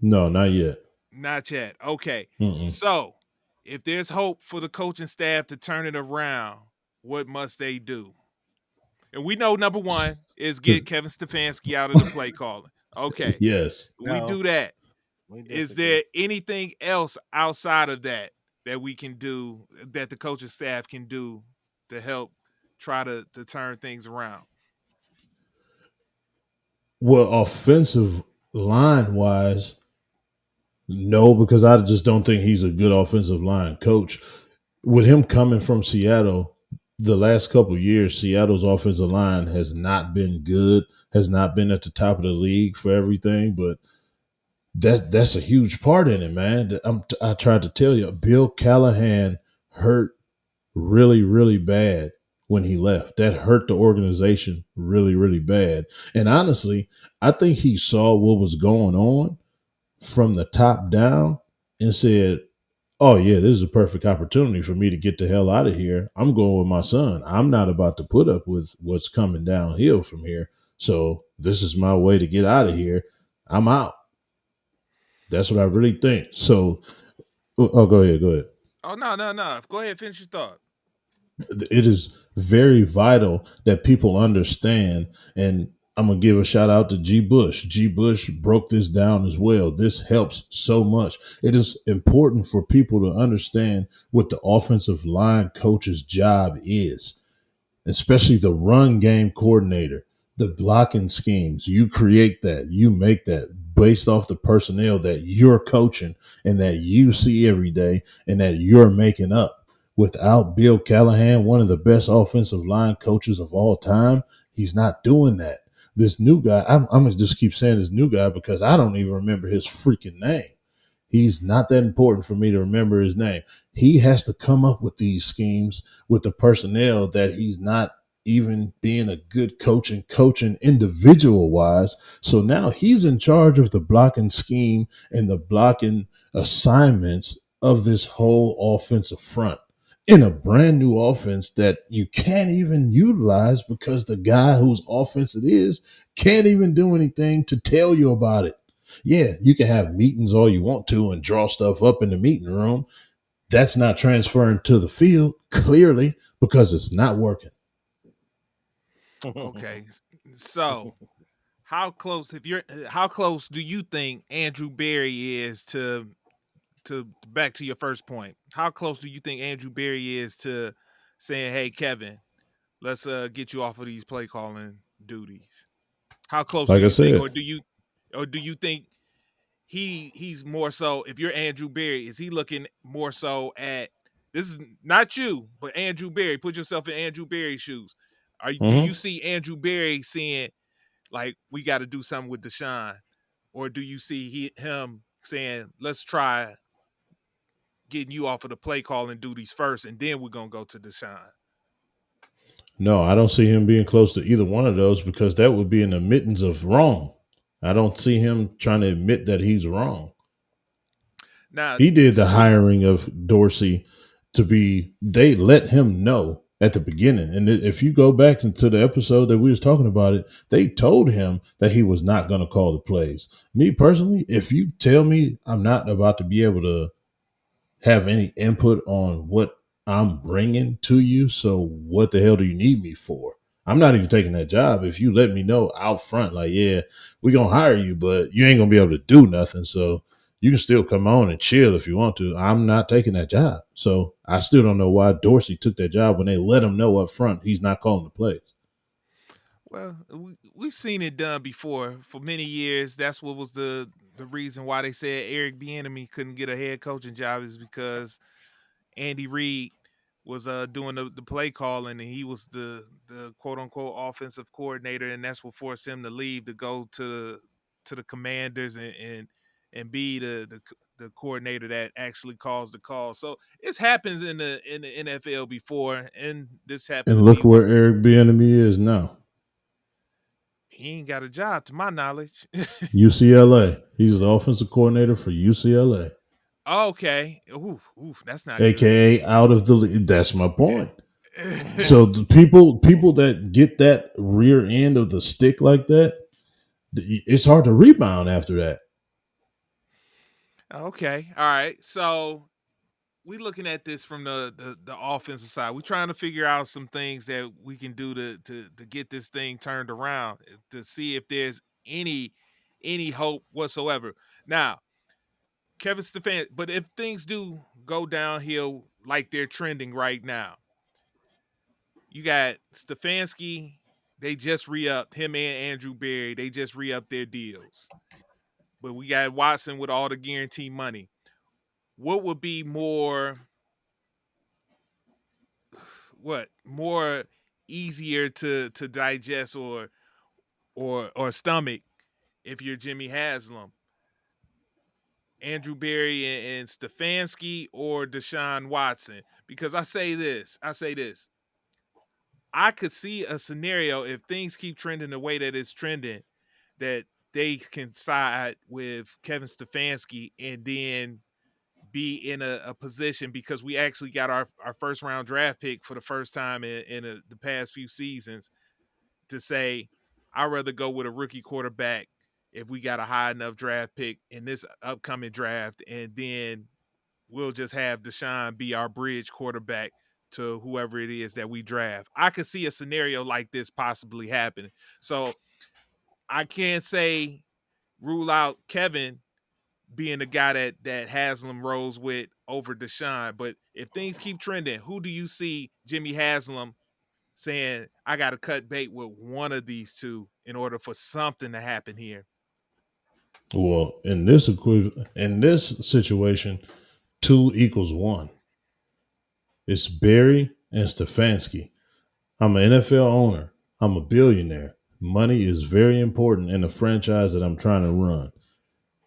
No, not yet. Not yet. Okay. Mm-mm. So, if there's hope for the coaching staff to turn it around, what must they do? And we know number one is get Kevin Stefanski out of the play calling. Okay. Yes. We No. do that. We Is disagree. there anything else outside of that that we can do, that the coaching staff can do to help try to turn things around? Well, offensive line wise, no, because I just don't think he's a good offensive line coach. With him coming from Seattle, the last couple of years, Seattle's offensive line has not been good, has not been at the top of the league for everything, but that's a huge part in it, man. I tried to tell you, Bill Callahan hurt really, really bad when he left. That hurt the organization really, really bad. And honestly, I think he saw what was going on from the top down and said, oh yeah, this is a perfect opportunity for me to get the hell out of here. I'm going with my son. I'm not about to put up with what's coming downhill from here. So this is my way to get out of here. I'm out. That's what I really think. So, go ahead, go ahead. Oh no. Go ahead, finish your thought. It is very vital that people understand. And I'm going to give a shout out to G. Bush. G. Bush broke this down as well. This helps so much. It is important for people to understand what the offensive line coach's job is, especially the run game coordinator, the blocking schemes. You create that, you make that based off the personnel that you're coaching and that you see every day and that you're making up. Without Bill Callahan, one of the best offensive line coaches of all time, he's not doing that. This new guy, I'm going to just keep saying this new guy because I don't even remember his freaking name. He's not that important for me to remember his name. He has to come up with these schemes with the personnel that he's not even being a good coach and coaching individual wise. So now he's in charge of the blocking scheme and the blocking assignments of this whole offensive front in a brand new offense that you can't even utilize because the guy whose offense it is can't even do anything to tell you about it. Yeah, you can have meetings all you want to and draw stuff up in the meeting room. That's not transferring to the field, clearly, because it's not working. Okay, so how close do you think Andrew Berry is to back to your first point? How close do you think Andrew Berry is to saying, "Hey, Kevin, let's get you off of these play calling duties"? How close do Like I you think, said, or do you think he's more so? If you're Andrew Berry, is he looking more so at this? Is not you, but Andrew Berry. Put yourself in Andrew Berry's shoes. Do you see Andrew Berry saying like we got to do something with Deshaun, or do you see him saying let's try getting you off of the play calling duties first, and then we're gonna go to Deshaun? no, I don't see him being close to either one of those because that would be an admittance of wrong. I don't see him trying to admit that he's wrong. Now, He did the so what? hiring of Dorsey they let him know at the beginning. And if you go back into the episode that we was talking about it, they told him that he was not going to call the plays. Me personally, if you tell me I'm not about to be able to have any input on what I'm bringing to you, so what the hell do you need me for? I'm not even taking that job if you let me know out front, like, yeah, we're going to hire you, but you ain't going to be able to do nothing. So you can still come on and chill if you want to. I'm not taking that job. So I still don't know why Dorsey took that job when they let him know up front he's not calling the plays. Well, we've seen it done before for many years. That's what was the reason why they said Eric Bieniemy couldn't get a head coaching job is because Andy Reid was doing the play calling and he was the quote unquote offensive coordinator, and that's what forced him to leave to go to the Commanders and be the coordinator that actually calls the call. So it happens in the NFL before, and this happened And to look be where with. Eric Bieniemy is now. He ain't got a job, to my knowledge. UCLA. He's the offensive coordinator for UCLA. Okay. Ooh, that's not good. AKA out of the league. That's my point. So the people that get that rear end of the stick like that, it's hard to rebound after that. Okay. All right. So we looking at this from the offensive side. We're trying to figure out some things that we can do to get this thing turned around to see if there's any hope whatsoever. Now, Kevin Stefan, but if things do go downhill like they're trending right now, you got Stefanski. They just re-upped him and Andrew Berry. They just re-upped their deals. But we got Watson with all the guarantee money. What would be more easier to digest or stomach if you're Jimmy Haslam? Andrew Berry and Stefanski or Deshaun Watson? Because I say this. I could see a scenario if things keep trending the way that it's trending, that they can side with Kevin Stefanski and then be in a position, because we actually got our first round draft pick for the first time in the past few seasons, to say, I'd rather go with a rookie quarterback if we got a high enough draft pick in this upcoming draft, and then we'll just have Deshaun be our bridge quarterback to whoever it is that we draft. I could see a scenario like this possibly happening. So I can't say rule out Kevin being the guy that Haslam rolls with over Deshaun. But if things keep trending, who do you see Jimmy Haslam saying, I got to cut bait with one of these two in order for something to happen here? Well, in this situation, 2 equals 1. It's Barry and Stefanski. I'm an NFL owner. I'm a billionaire. Money is very important in the franchise that I'm trying to run.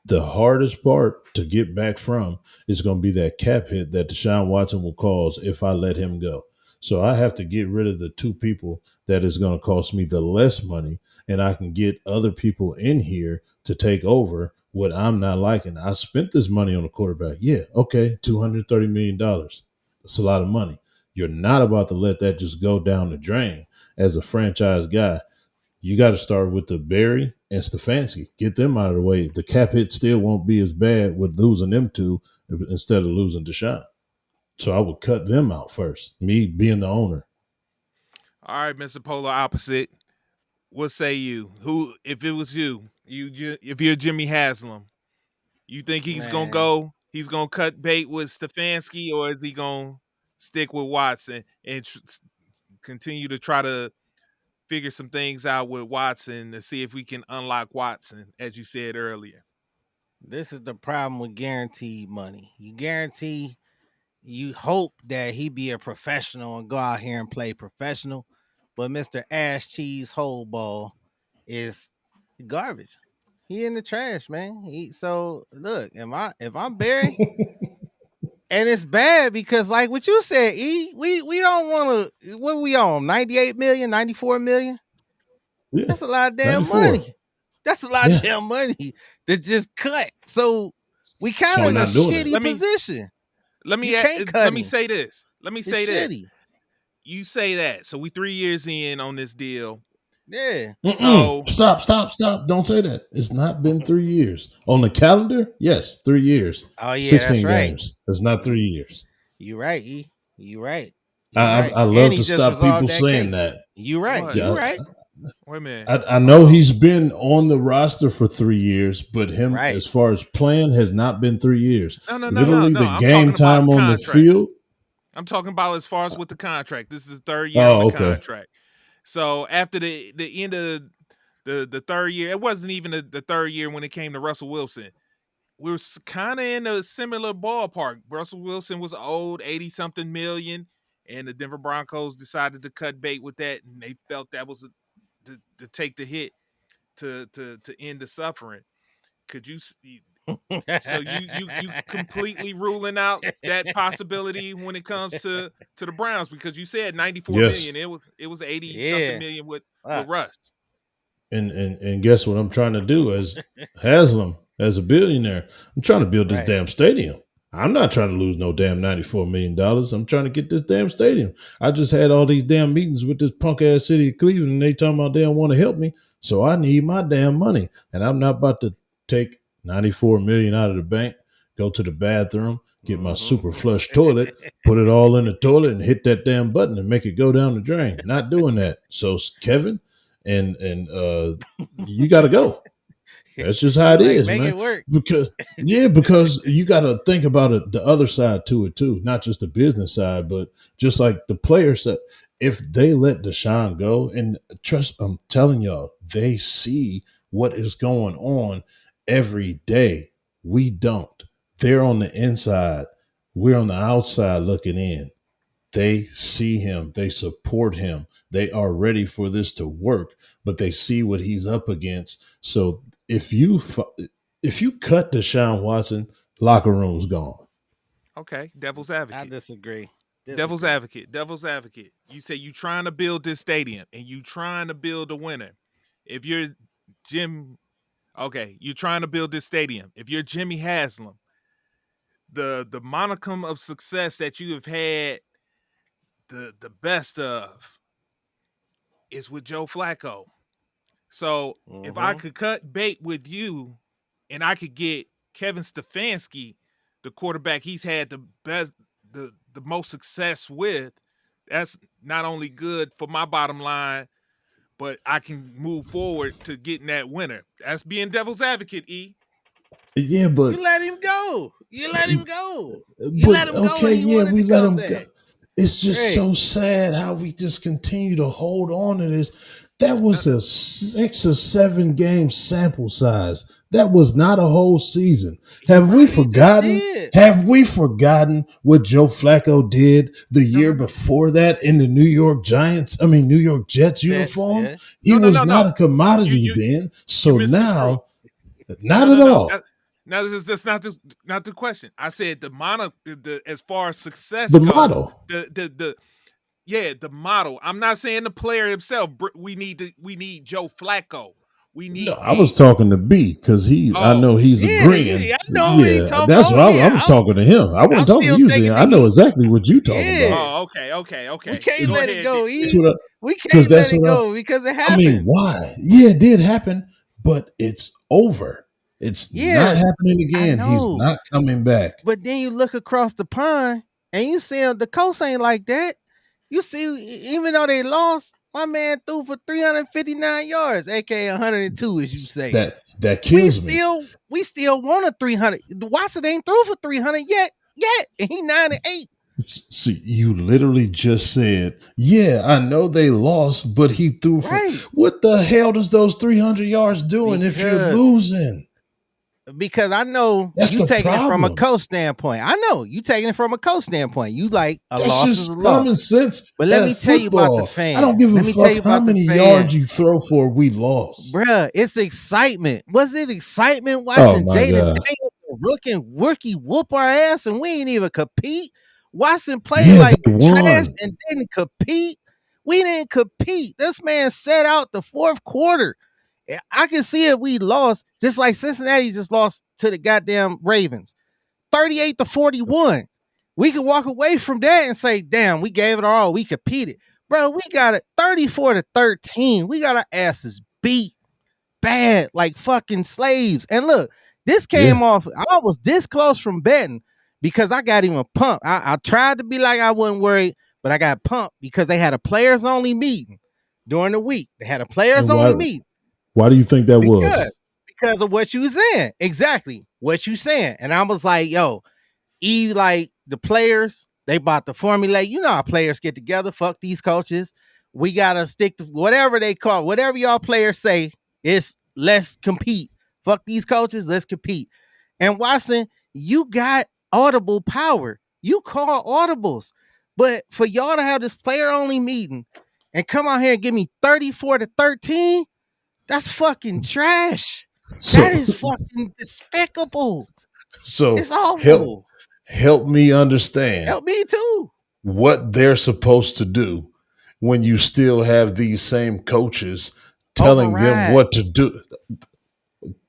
The hardest part to get back from is going to be that cap hit that Deshaun Watson will cause if I let him go. So I have to get rid of the 2 people that is going to cost me the less money, and I can get other people in here to take over what I'm not liking. I spent this money on a quarterback. Yeah, okay, $230 million. That's a lot of money. You're not about to let that just go down the drain as a franchise guy. You got to start with the Barry and Stefanski. Get them out of the way. The cap hit still won't be as bad with losing them 2 instead of losing Deshaun. So I would cut them out first, me being the owner. All right, Mr. Polar Opposite. What say you? Who, if it was you, if you're Jimmy Haslam, you think he's going to go, he's going to cut bait with Stefanski, or is he going to stick with Watson and continue to try to figure some things out with Watson to see if we can unlock Watson, as you said earlier? This is the problem with guaranteed money. You guarantee, you hope that he be a professional and go out here and play professional, but Mr. Ash Cheese Whole Ball is garbage. He in the trash, man. So look, if I'm Barry, and it's bad because, like what you said, we don't want to. What we on? 98 million, 94 million. Yeah, That's a lot of damn 94. money. That's a lot of damn money that just cut. So we kind of in a shitty position. Let me say this. Let me say this. You say that. So we 3 years in on this deal. Yeah. So, stop. Don't say that. It's not been 3 years. On the calendar, yes, 3 years. Oh, yeah, 16 that's right. games. That's not 3 years. You're right, E. You're right. I love to stop people saying that. You're right. What? You're right. Wait a minute. I know he's been on the roster for 3 years, but him, Right. as far as playing, has not been 3 years. No. Literally, the I'm game time on the field. I'm talking about as far as with the contract. This is the 3rd year of the contract. So after the end of the 3rd year, it wasn't even the 3rd year when it came to Russell Wilson. We were kind of in a similar ballpark. Russell Wilson was owed 80-something million, and the Denver Broncos decided to cut bait with that, and they felt that was to take the hit to end the suffering. Could you? So you completely ruling out that possibility when it comes to the Browns, because you said 94 million. It was 80 something million with Russ. And guess what I'm trying to do as Haslam, as a billionaire? I'm trying to build this damn stadium. I'm not trying to lose no damn $94 million. I'm trying to get this damn stadium. I just had all these damn meetings with this punk ass city of Cleveland, and they talking about they don't want to help me. So I need my damn money. And I'm not about to take 94 million out of the bank, go to the bathroom, get my super flush toilet, put it all in the toilet, and hit that damn button and make it go down the drain. Not doing that. So Kevin and you got to go. That's just how it is, make man. It work. Because you got to think about it, the other side to it too, not just the business side, but just like the players that if they let Deshaun go, and trust, I'm telling y'all, they see what is going on every day. We don't. They're on the inside. We're on the outside looking in. They see him. They support him. They are ready for this to work, but they see what he's up against. So if you cut Deshaun Watson, locker room's gone. Okay, devil's advocate. I disagree. Devil's advocate. You say you trying to build this stadium and you trying to build a winner. If you're Jim, okay, you're trying to build this stadium. If you're Jimmy Haslam, the monicum of success that you have had, the best of, is with Joe Flacco. So if I could cut bait with you, and I could get Kevin Stefanski, the quarterback he's had the best, the most success with, that's not only good for my bottom line, but I can move forward to getting that winner. That's being devil's advocate, E. Yeah, but you let him go. You let him go. You but let him go. okay, And he yeah, wanted we to let come him go. back. It's just Right. so sad how we just continue to hold on to this. That was a 6 or 7 game sample size. That was not a whole season. Have we Right, he just forgotten? did. Have we forgotten what Joe Flacco did the year no. before that in the New York Jets uniform? yeah. He No. was not a commodity You then. So misconstrued. now, not at all. Now that's not the question. I said as far as success The goes, model. the model. I'm not saying the player himself. We need Joe Flacco. We need. No, I was talking to B because I know he's agreeing. I know what he's talking That's about. what I'm talking to him. I wasn't talking to you. I know exactly what you're talking about. Oh, okay. We can't let it go. We can't Because let it go because it happened. I mean, why? Yeah, it did happen, but it's over. It's not happening again. He's not coming back. But then you look across the pond and you see the Colts ain't like that. You see, even though they lost, my man threw for 359 yards, aka 102, as you say. That kills me. We still want a 300. Watson ain't threw for 300 yet, and he 9-8. See, you literally just said, yeah, I know they lost, but he threw for what the hell does those 300 yards doing if you're losing? Because I know you taking it from a coach standpoint. I know you taking it from a coach standpoint. You like a loss is a loss. Common sense. But let me tell you about the fan. I don't give a fuck how many yards you throw for we lost. Bruh, it's excitement. Was it excitement watching Jaden Daniels rookie whoop our ass and we ain't even compete? Watson played like trash and didn't compete. We didn't compete. This man set out the fourth quarter. I can see it. We lost, just like Cincinnati just lost to the goddamn Ravens, 38-41. We can walk away from that and say, "Damn, we gave it all. We competed, bro. We got it 34-13. We got our asses beat bad, like fucking slaves." And look, this came off. I was this close from betting because I got even pumped. I tried to be like I wasn't worried, but I got pumped because they had a players only meeting during the week. They had a players only meeting. Why do you think that was? Because of what you saying. Exactly what you saying. And I was like, yo, like the players, they bought the formula. You know how players get together. Fuck these coaches. We got to stick to whatever they call, whatever y'all players say is let's compete. Fuck these coaches. Let's compete. And Watson, you got audible power. You call audibles. But for y'all to have this player only meeting and come out here and give me 34-13, that's fucking trash. That is fucking despicable. So it's awful. Help me understand. Help me too. What they're supposed to do when you still have these same coaches telling them what to do.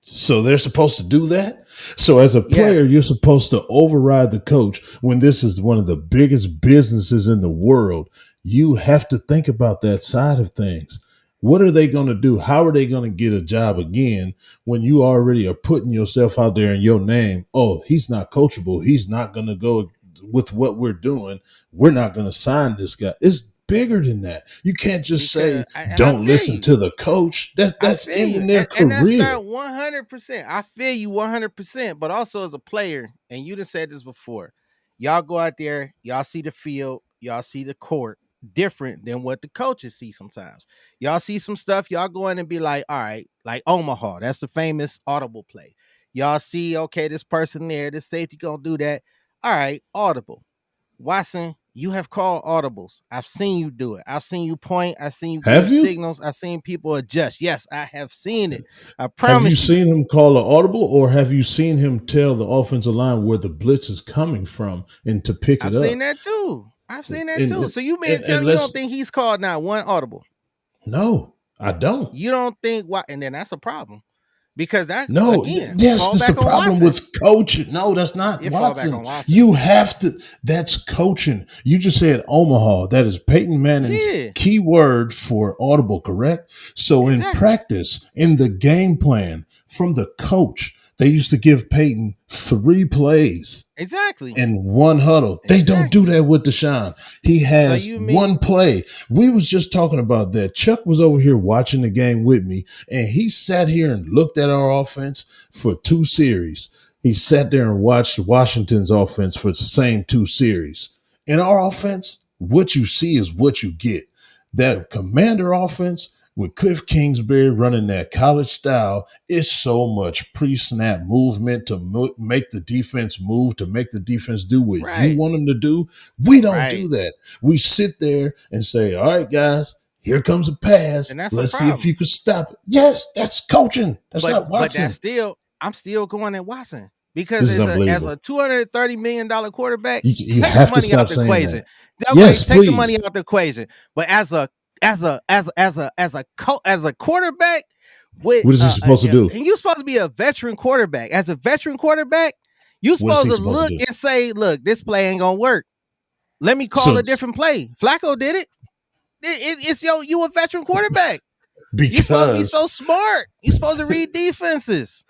So they're supposed to do that? So as a player, you're supposed to override the coach when this is one of the biggest businesses in the world. You have to think about that side of things. What are they going to do? How are they going to get a job again when you already are putting yourself out there in your name? Oh, he's not coachable. He's not going to go with what we're doing. We're not going to sign this guy. It's bigger than that. You can't just say, don't listen to the coach. That's ending their career. And that's not 100%. I feel you 100%, but also as a player, and you done said this before, y'all go out there, y'all see the field, y'all see the court, different than what the coaches see sometimes. Y'all see some stuff, y'all go in and be like, all right, like Omaha, that's the famous audible play. Y'all see, okay, this person there, this safety gonna do that. All right, audible. Watson, you have called audibles. I've seen you do it. I've seen you point. I've seen you give signals. I've seen people adjust. Yes, I have seen it. I promise you. Have you seen him call an audible, or have you seen him tell the offensive line where the blitz is coming from and to pick it up? I've seen that too. I've seen that too. So you mean tell me you don't think he's called not one audible? No, I don't. You don't think what? And then that's a problem. Because that No, again, yes, fall that's the back on problem Watson. with coaching. No, that's not It fall back on Watson. Watson. You have to. That's coaching. You just said Omaha. That is Peyton Manning's Yeah, key word for audible, correct? So in exactly. practice, in the game plan from the coach, they used to give Peyton 3 plays Exactly. in one huddle. They don't do Exactly. that with Deshaun. He So has you one mean play. We was just talking about that. Chuck was over here watching the game with me, and he sat here and looked at our offense for 2 series. He sat there and watched Washington's offense for the same 2 series. In our offense, what you see is what you get. That Commander offense with Cliff Kingsbury running that college style, it's so much pre-snap movement to make the defense move, to make the defense do what you right, want them to do. We don't do right. that. We sit there and say, all right, guys, here comes a pass. And that's a Let's see if problem. you can stop it. Yes, that's coaching. That's not But Watson. that's still I'm still going at Watson This because is as unbelievable. a $230 million quarterback, You take the have to money stop out the saying equation. that. That Yes, way, take the money please. out the equation. But as a quarterback with What is he supposed to do? and you're supposed to be a veteran quarterback. As a veteran quarterback, you're What is supposed he to supposed to look do? and say, look, this play ain't gonna work. Let me call So a different play. Flacco did it. It's you a veteran quarterback. You're supposed to be because so smart. You're supposed to read defenses.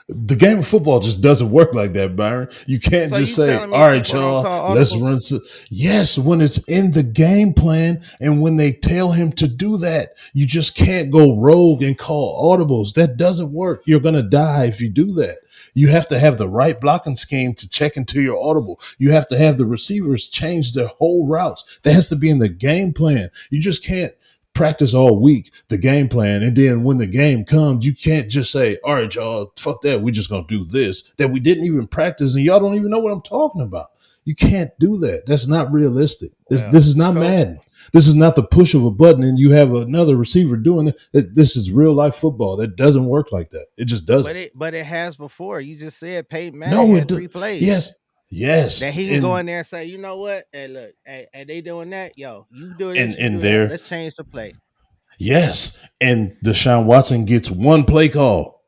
the game of football just doesn't work like that, Byron. You can't So just you say, telling me all right, people don't y'all, call let's audibles? run. Yes, when it's in the game plan and when they tell him to do that, you just can't go rogue and call audibles. That doesn't work. You're going to die if you do that. You have to have the right blocking scheme to check into your audible. You have to have the receivers change their whole routes. That has to be in the game plan. You just can't practice all week the game plan, and then when the game comes, you can't just say, all right, y'all, fuck that, we're just gonna do this that we didn't even practice, and y'all don't even know what I'm talking about. You can't do that. That's not realistic. This Well, is not Coach, Madden. This is not the push of a button and you have another receiver doing it. This is real life football. That doesn't work like that. It just doesn't. but it has before. You just said Peyton Manning No, it had do. 3 plays Yes, that he can go and in there and say, you know what? Hey, look, hey, they doing that? Yo, you do this, and you and do that. there. Let's change the play. Yes, and Deshaun Watson gets one play call,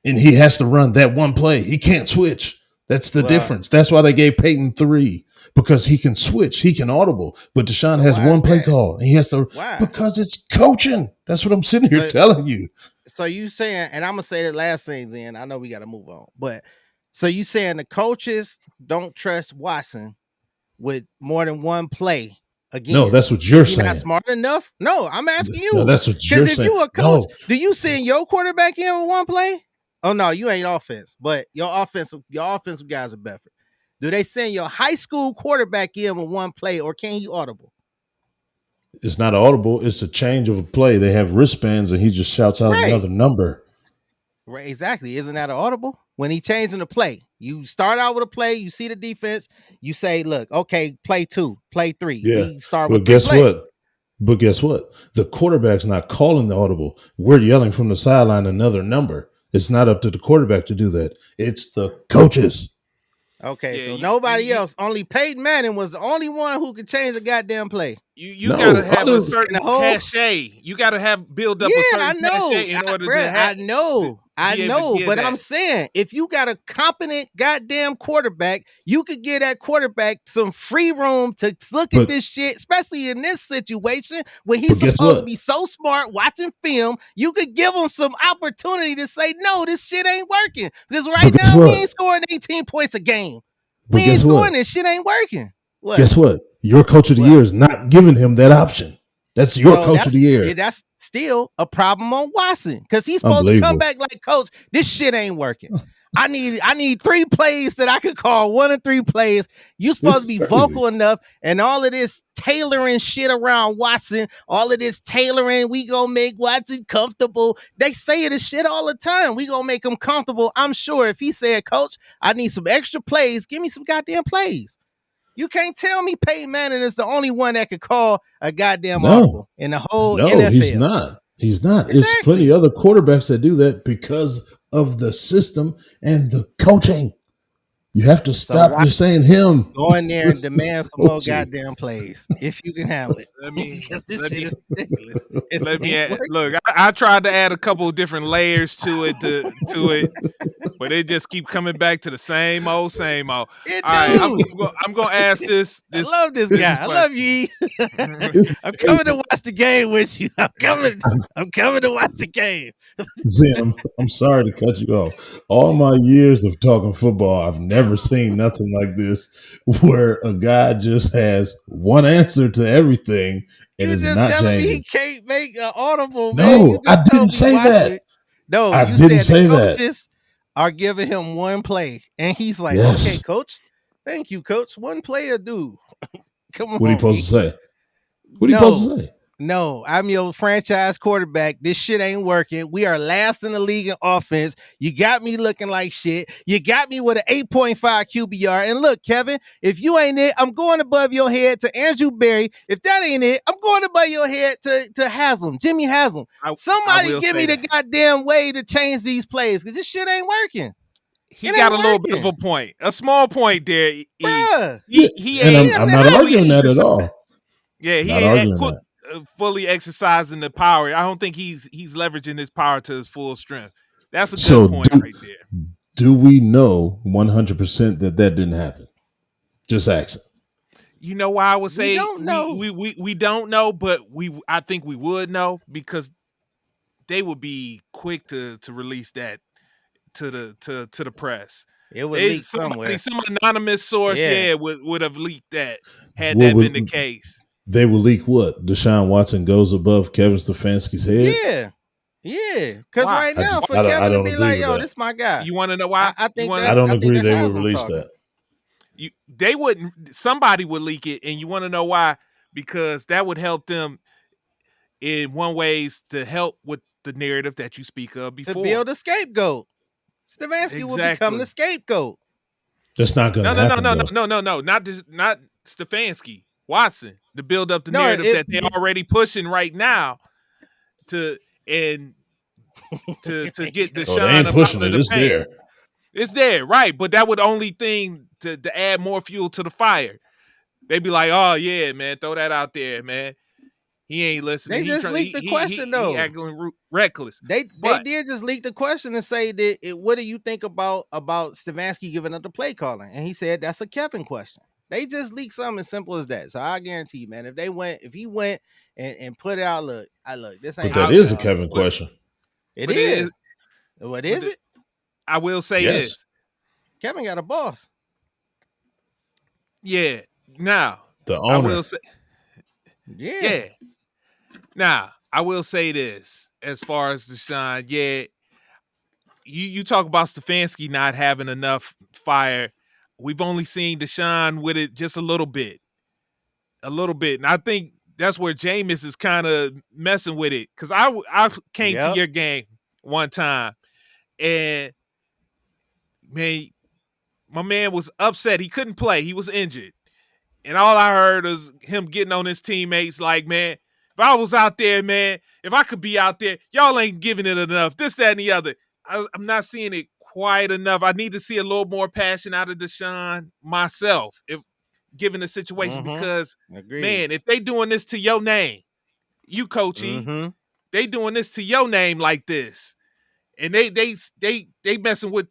and he has to run that one play. He can't switch. That's the Well, difference. That's why they gave Peyton 3, because he can switch. He can audible. But Deshaun so has why is one play that? call, and he has to, Why? because it's coaching. That's what I'm sitting here So telling you. so you saying, and I'm gonna say the last things in. I know we got to move on, but so you saying the coaches don't trust Watson with more than one play? No, Again, that's what you're is he not saying. smart enough? No, I'm asking No, you. that's what you're Because if saying. you a coach, No, do you send your quarterback in with one play? Oh no, you ain't offense, but your offensive guys are better. Do they send your high school quarterback in with one play, or can he audible? it's not audible. It's a change of a play. They have wristbands, and he just shouts out another Right, number. right, exactly. Isn't that an audible? When he changing the play, you start out with a play, you see the defense, you say, "Look, okay, play 2, play 3." Yeah, We start but with 3 guess plays. what? But guess what? The quarterback's not calling the audible. We're yelling from the sideline another number. It's not up to the quarterback to do that. It's the coaches. Okay, Yeah, so you nobody else, only Peyton Manning was the only one who could change a goddamn play. you No, gotta have other a certain In the whole, cachet. You gotta build up a yeah, I certain know, cachet in order to I to know, be able to give but that. I'm saying if you got a competent goddamn quarterback, you could give that quarterback some free room to look at but this shit, especially in this situation when but he's guess supposed to what? be so smart watching film. You could give him some opportunity to say, no, this shit ain't working. Because right But guess now we what? ain't scoring 18 points a game. But We ain't guess scoring, what? this shit ain't working. What? Guess what? Your coach of the What? year is not giving him that option. That's your Well, coach of the year. that's still a problem on Watson because he's supposed to come Unbelievable. back like, coach, this shit ain't working. I need 3 plays that I could call 1 or 3 plays. You This supposed is to be crazy. vocal enough, and all of this tailoring shit around Watson, all of this tailoring, we gonna make Watson comfortable. They say this shit all the time. We gonna make him comfortable. I'm sure if he said, coach, I need some extra plays, give me some goddamn plays. You can't tell me Peyton Manning is the only one that could call a goddamn No, audible in the whole no, NFL. he's not. He's not. There's plenty Exactly. of other quarterbacks that do that because of the system and the coaching. You have to stop why- just saying him. Go in there and demand some more Coaching. goddamn plays if you can handle it. Let me Because this let shit me is ridiculous. It let me ain't add, working. look. I tried to add a couple of different layers to it, but it just keep coming back to the same old, same old. It All right, do. I'm gonna ask this. I love this guy. I love you. I'm coming to watch the game with you. I'm coming to watch the game. Zen, I'm sorry to cut you off. All my years of talking football, I've never seen nothing like this where a guy just has one answer to everything and You is just not telling me changing. he can't make an audible, No, man. You I just didn't told me say watch that. it. No, I you didn't said say the that. coaches are giving him one play, and he's like, Yes. "Okay, coach, thank you, coach. One play will do." Come on, What are you supposed E. to say? What are you No. supposed to say? No, I'm your franchise quarterback. This shit ain't working. We are last in the league in offense. You got me looking like shit. You got me with an 8.5 QBR. And look, Kevin, if you ain't it, I'm going above your head to Andrew Berry. If that ain't it, I'm going above your head to Haslam, Jimmy Haslam. I Somebody will give say me the that. goddamn way to change these plays because this shit ain't working. He It got a ain't little bit of a working. point, a small point there. Bruh. He And ain't I'm not fully arguing that at exercised. all. Yeah, he Not ain't arguing that. fully exercising the power. I don't think he's leveraging his power to his full strength. That's a good So point right there. do we know 100% that didn't happen? Just asking. You know why I would say don't know. we don't know, but I think we would know because they would be quick to release that to the press. It would leak Some somewhere. anonymous source, Yeah. would have leaked that had What that would- been the case. They will leak what? Deshaun Watson goes above Kevin Stefanski's head? Yeah. Yeah. Because Why? right now, for I Kevin to don't be agree like, with yo, that. this my guy. You want to know why? I think wanna, I don't think agree they would Haslam release talking. that. they wouldn't. Somebody would leak it, and you want to know why? Because that would help them in one ways to help with the narrative that you speak of before. To build a scapegoat. Stefanski will become the scapegoat. That's not going to happen. No. Not Stefanski. Watson to build up the narrative that they're already pushing right now to get Deshaun. They ain't pushing it. It's there. It's there, right? But that would only thing to add more fuel to the fire. They'd be like, "Oh yeah, man, throw that out there, man. He ain't listening. They just leaked the question though. He acting reckless. They did just leak the question and say that what do you think about Stefanski giving up the play calling? And he said that's a Kevin question. They just leaked something as simple as that. So I guarantee you, man, if he went and put it out, look, this ain't. But that is a Kevin question. It is. What is it? I will say this. Kevin got a boss. Yeah. Now the owner. I will say. Yeah. Now I will say this as far as Deshaun. Yeah. You talk about Stefanski not having enough fire. We've only seen Deshaun with it just a little bit. And I think that's where Jameis is kind of messing with it. Because I came to your game one time and, man, my man was upset. He couldn't play. He was injured. And all I heard was him getting on his teammates like, man, if I was out there, man, if I could be out there, y'all ain't giving it enough. This, that, and the other. I'm not seeing it quite enough. I need to see a little more passion out of Deshaun myself, if given the situation, because man, if they doing this to your name, you coachy, they doing this to your name like this, and they messing with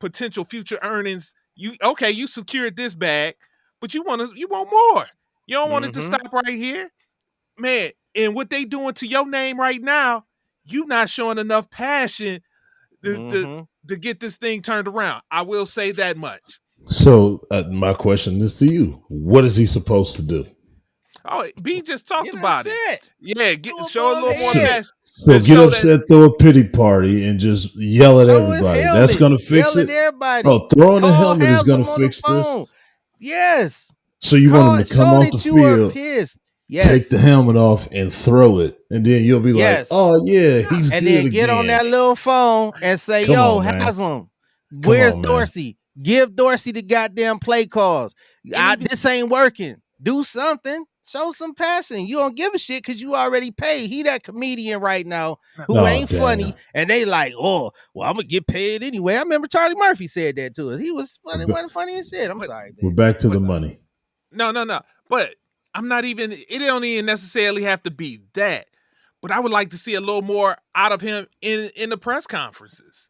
potential future earnings. You secured this bag, but you want more. You don't want it to stop right here, man. And what they doing to your name right now, you not showing enough passion to get this thing turned around. I will say that much. So my question is to you: what is he supposed to do? Oh, B just talked about it. Yeah, show a little more passion. So get upset, throw a pity party, and just yell at everybody. That's going to fix it. Throwing a helmet is going to fix this. Yes. So you want him to come off the field, take the helmet off, and throw it, and then you'll be like, "Oh yeah, he's and good then get on that little phone and say, Haslam, where's Dorsey? Give Dorsey the goddamn play calls. This ain't working. Do something. Show some passion. You don't give a shit because you already paid. He that comedian right now who ain't funny, and they like, oh, well, I'm gonna get paid anyway. I remember Charlie Murphy said that to us. He was funny, wasn't funny as shit. I'm sorry, man. We're back to the money. No. But I'm not even. It don't even necessarily have to be that. But I would like to see a little more out of him in the press conferences.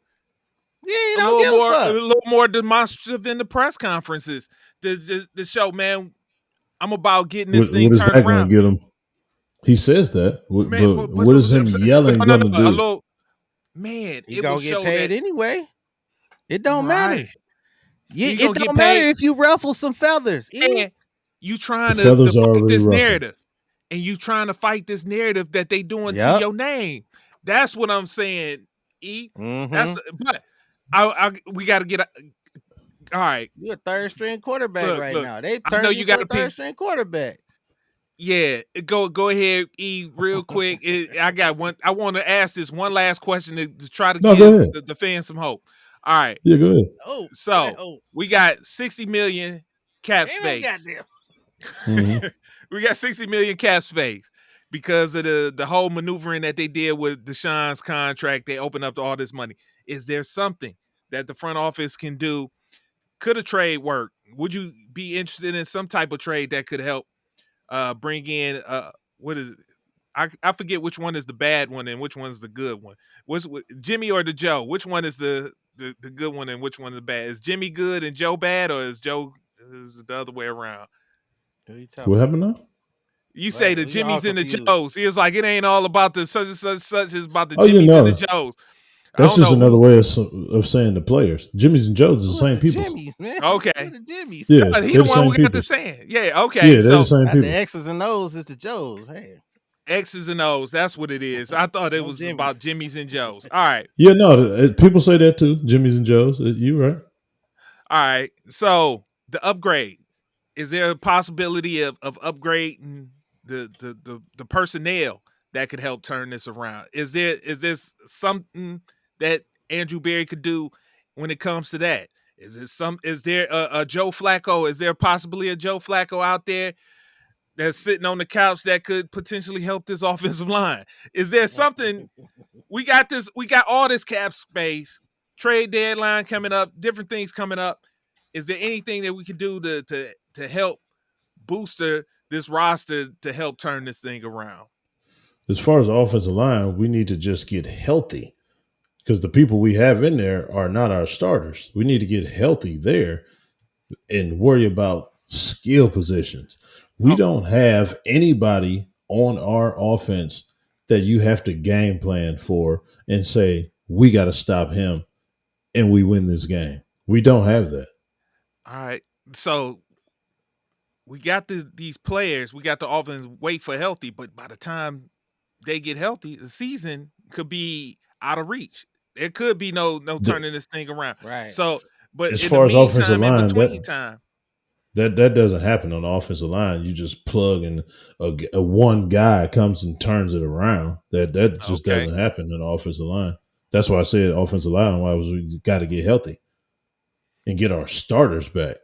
Yeah, you don't give a fuck. A little more demonstrative in the press conferences to show, man, I'm about getting this thing turned around. What is that going to get him? He says that. But what is him yelling going to do? Man, it will show get paid that anyway. It don't matter. It don't matter if you ruffle some feathers. And you trying to fight this narrative. And you trying to fight this narrative that they doing to your name. That's what I'm saying, E. Mm-hmm. But we got to get all right. You're a third string quarterback right now. They turned you got a third string quarterback. Yeah, go ahead, E, real quick. I got one. I want to ask this one last question to try to give the fans some hope. All right. Yeah, go ahead. So we got 60 million cap space. Mm-hmm. We got 60 million cap space because of the whole maneuvering that they did with Deshaun's contract. They opened up to all this money. Is there something that the front office can do? Could a trade work? Would you be interested in some type of trade that could help bring in what is it? I forget which one is the bad one and which one is the good one. What's Jimmy or the Joe? Which one is the good one and which one is the bad? Is Jimmy good and Joe bad, or is Joe is the other way around? What happened now? You say the Jimmys and the Joes. He was like, it ain't all about the such and such. It's about the Jimmys and the Joes. That's just another way of saying the players. Jimmys and Joes is the same people. Jimmys, man. Okay. The Jimmys. Yeah, he the one who got the saying. Yeah, okay. Yeah, they're the same people. The X's and O's is the Joes. Hey. X's and O's. That's what it is. I thought it was about Jimmys and Joes. All right. Yeah, no, people say that too. Jimmys and Joes. You right. All right. So the upgrade. Is there a possibility of upgrading the personnel that could help turn this around? Is this something that Andrew Berry could do when it comes to that? Is there a Joe Flacco? Is there possibly a Joe Flacco out there that's sitting on the couch that could potentially help this offensive line? Is there something? We got all this cap space, trade deadline coming up, different things coming up. Is there anything that we could do to help booster this roster to help turn this thing around? As far as the offensive line, we need to just get healthy because the people we have in there are not our starters. We need to get healthy there and worry about skill positions. We don't have anybody on our offense that you have to game plan for and say, we got to stop him and we win this game. We don't have that. All right. So we got these players, we got the offense wait for healthy, but by the time they get healthy, the season could be out of reach. There could be no turning this thing around. Right. So, but as far as offensive line, that doesn't happen on the offensive line. You just plug and a one guy comes and turns it around. That just doesn't happen on the offensive line. That's why I said offensive line. Why we got to get healthy and get our starters back.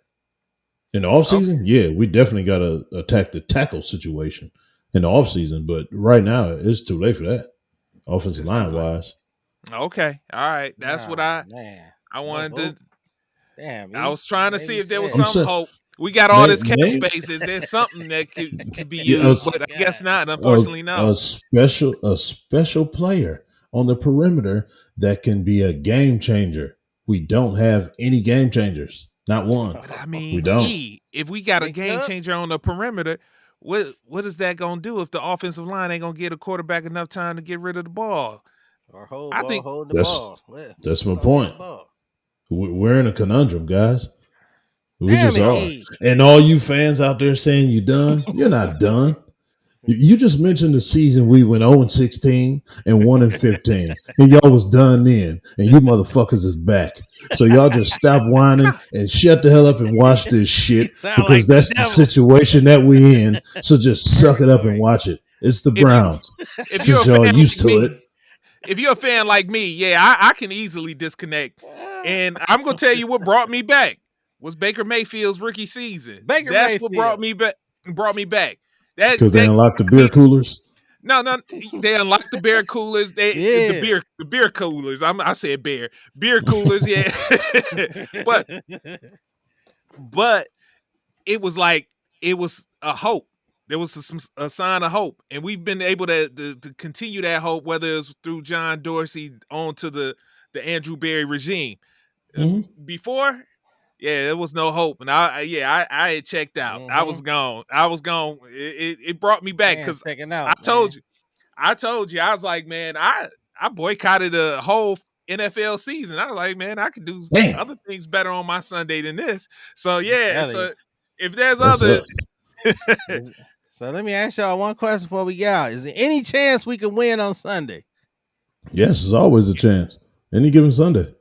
In the offseason, yeah, we definitely got to attack the tackle situation in the offseason. But right now, it's too late for that, offensive line-wise. Okay. All right. That's what I wanted to – Damn, I was trying to see if there was some hope. We got all this cap space. Is there something that could be used? But I guess not. Unfortunately, no. A special player on the perimeter that can be a game changer. We don't have any game changers. Not one. But I mean, we don't. If we got a game changer on the perimeter, what is that going to do if the offensive line ain't going to get a quarterback enough time to get rid of the ball? Or hold the ball. That's my point. We're in a conundrum, guys. We just are. And all you fans out there saying you done, you're not done. You just mentioned the season we went 0-16 and 1-15, and y'all was done then, and you motherfuckers is back. So y'all just stop whining and shut the hell up and watch this shit because that's the situation that we in. So just suck it up and watch it. It's the Browns. Since y'all used to it. If you're a fan like me, I can easily disconnect. And I'm going to tell you what brought me back was Baker Mayfield's rookie season. That's what brought me back. Because they unlocked the beer coolers. No, they unlocked the beer coolers. The beer coolers. I said beer coolers. Yeah, but it was like it was a hope. There was a sign of hope, and we've been able to continue that hope, whether it's through John Dorsey on to the Andrew Berry regime. Before, yeah, there was no hope, and I had checked out. I was gone. It brought me back because I told you, I was like, man, I boycotted the whole NFL season. I was like, man, I could do other things better on my Sunday than this. So yeah, so if there's other. So let me ask y'all one question before we get out. Is there any chance we can win on Sunday? Yes, there's always a chance. Any given Sunday.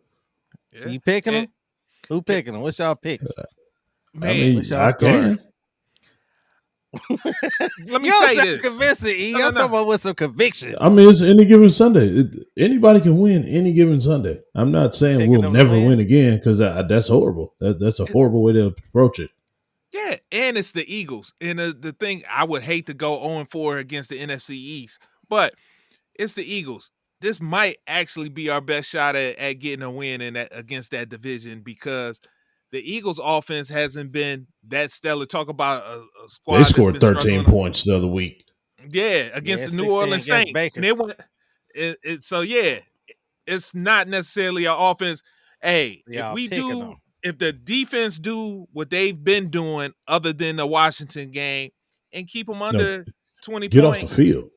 Yeah. You picking them? Who picking them? What's y'all picks? Man, I mean, I can. Let me say this. Convincing, E. I'm talking about with some conviction. I mean, it's any given Sunday. Anybody can win any given Sunday. I'm not saying we'll never win again because that's horrible. That's a horrible way to approach it. Yeah, and it's the Eagles. And the thing, I would hate to go 0-4 against the NFC East, but it's the Eagles. This might actually be our best shot at getting a win against that division because the Eagles' offense hasn't been that stellar. Talk about a squad. They scored 13 points the other week. Yeah, against the New Orleans Saints. And it went. So yeah, it's not necessarily our offense. Hey, if the defense do what they've been doing, other than the Washington game, and keep them under 20 get points, off the field.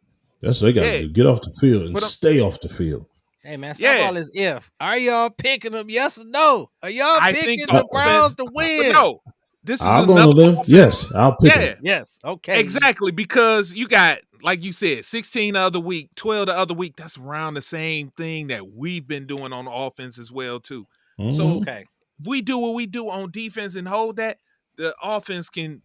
That's what they got to do. Get off the field and stay off the field. Hey, man, stop all this if. Are y'all picking them, yes or no? Are y'all picking the Browns to win? No. This is I'll go to them. Yes, I'll pick them. Yes, okay. Exactly, because you got, like you said, 16 the other week, 12 the other week. That's around the same thing that we've been doing on offense as well, too. Mm-hmm. So, if we do what we do on defense and hold that, the offense can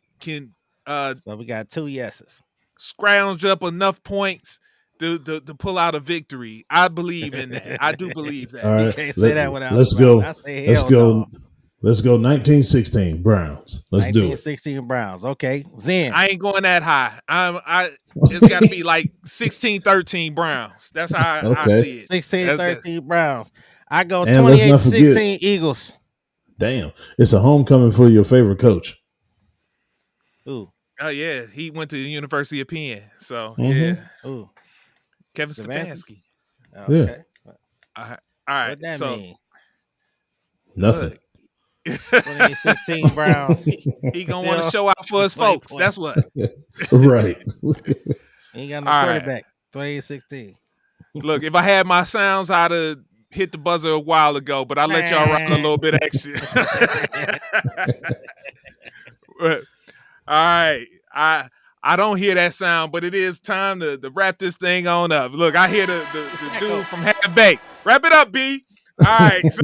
so we got 2 yeses. Scrounge up enough points to pull out a victory. I believe in that. I do believe that. All right. You can't say that without let's go. Let's go 1916 Browns. Let's do it. 1916 Browns. Okay. Zen. I ain't going that high. It's got to be like 16-13 Browns. That's how I see it. 16-13 Browns. I go 28-16 Eagles. Damn. It's a homecoming for your favorite coach. Ooh. Oh, yeah. He went to the University of Penn. So, yeah. Ooh. Kevin Stefanski. Okay. Yeah. All right. What that so, mean? Nothing. 2016 Browns. He gonna want to show out for his folks. That's what. Right. He ain't got no quarterback. 2016. Look, if I had my sounds, I'd have hit the buzzer a while ago, but I let y'all rock a little bit extra. All right. I don't hear that sound, but it is time to wrap this thing on up. Look, I hear the dude from Half Baked. Wrap it up, B. All right. Good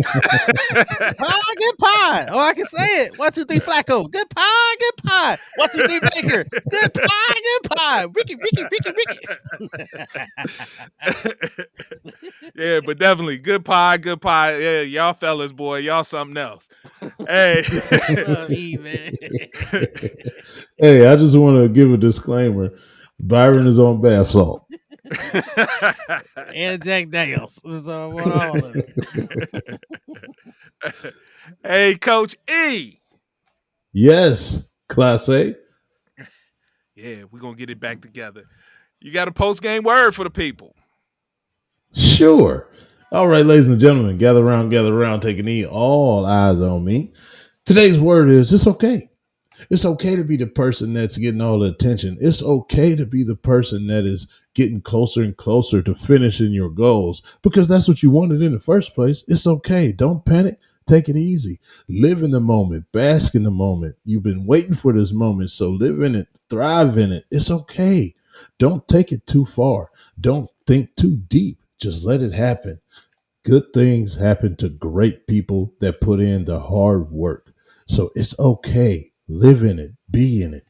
pie. Oh, I can say it. 1, 2, 3, Flacco. Good pie. 1, 2, 3, Baker. Good pie. Ricky. Yeah, but definitely good pie. Yeah, y'all fellas, boy, y'all something else. Hey. Hey, I just want to give a disclaimer. Byron is on bath salt. And Jack Daniels. All of it. Hey, Coach E. Yes, Class A. Yeah, we're going to get it back together. You got a post-game word for the people? Sure. All right, ladies and gentlemen, gather around, take a knee. All eyes on me. Today's word is it's okay. It's okay to be the person that's getting all the attention. It's okay to be the person that is getting closer and closer to finishing your goals because that's what you wanted in the first place. It's okay. Don't panic. Take it easy. Live in the moment. Bask in the moment. You've been waiting for this moment, so live in it. Thrive in it. It's okay. Don't take it too far. Don't think too deep. Just let it happen. Good things happen to great people that put in the hard work. So it's okay. Live in it,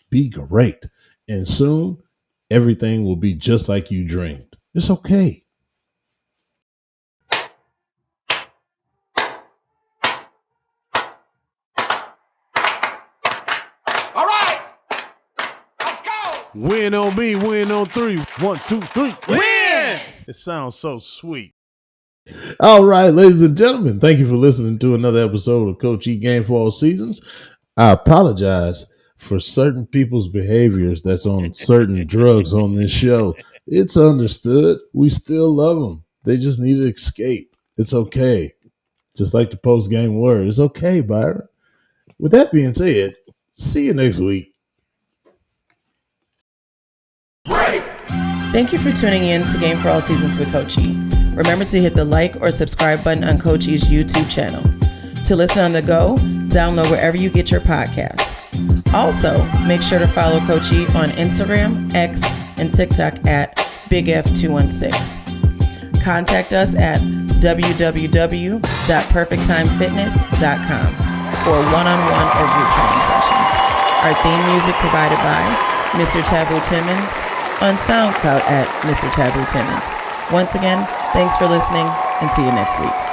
be great. And soon, everything will be just like you dreamed. It's okay. All right, let's go. Win on me, win on 3. 1, 2, 3. Win! It sounds so sweet. All right, ladies and gentlemen, thank you for listening to another episode of Coach E Game for All Seasons. I apologize for certain people's behaviors that's on certain drugs on this show. It's understood. We still love them. They just need to escape. It's okay. Just like the post-game word. It's okay, Byron. With that being said, see you next week. Thank you for tuning in to Game for All Seasons with Coach E. Remember to hit the like or subscribe button on Coach E's YouTube channel. To listen on the go, download wherever you get your podcasts. Also, make sure to follow Coach E on Instagram, X, and TikTok at BigF216. Contact us at www.perfecttimefitness.com for one-on-one or group training sessions. Our theme music provided by Mr. Taboo Timmons on SoundCloud at Mr. Taboo Timmons. Once again, thanks for listening and see you next week.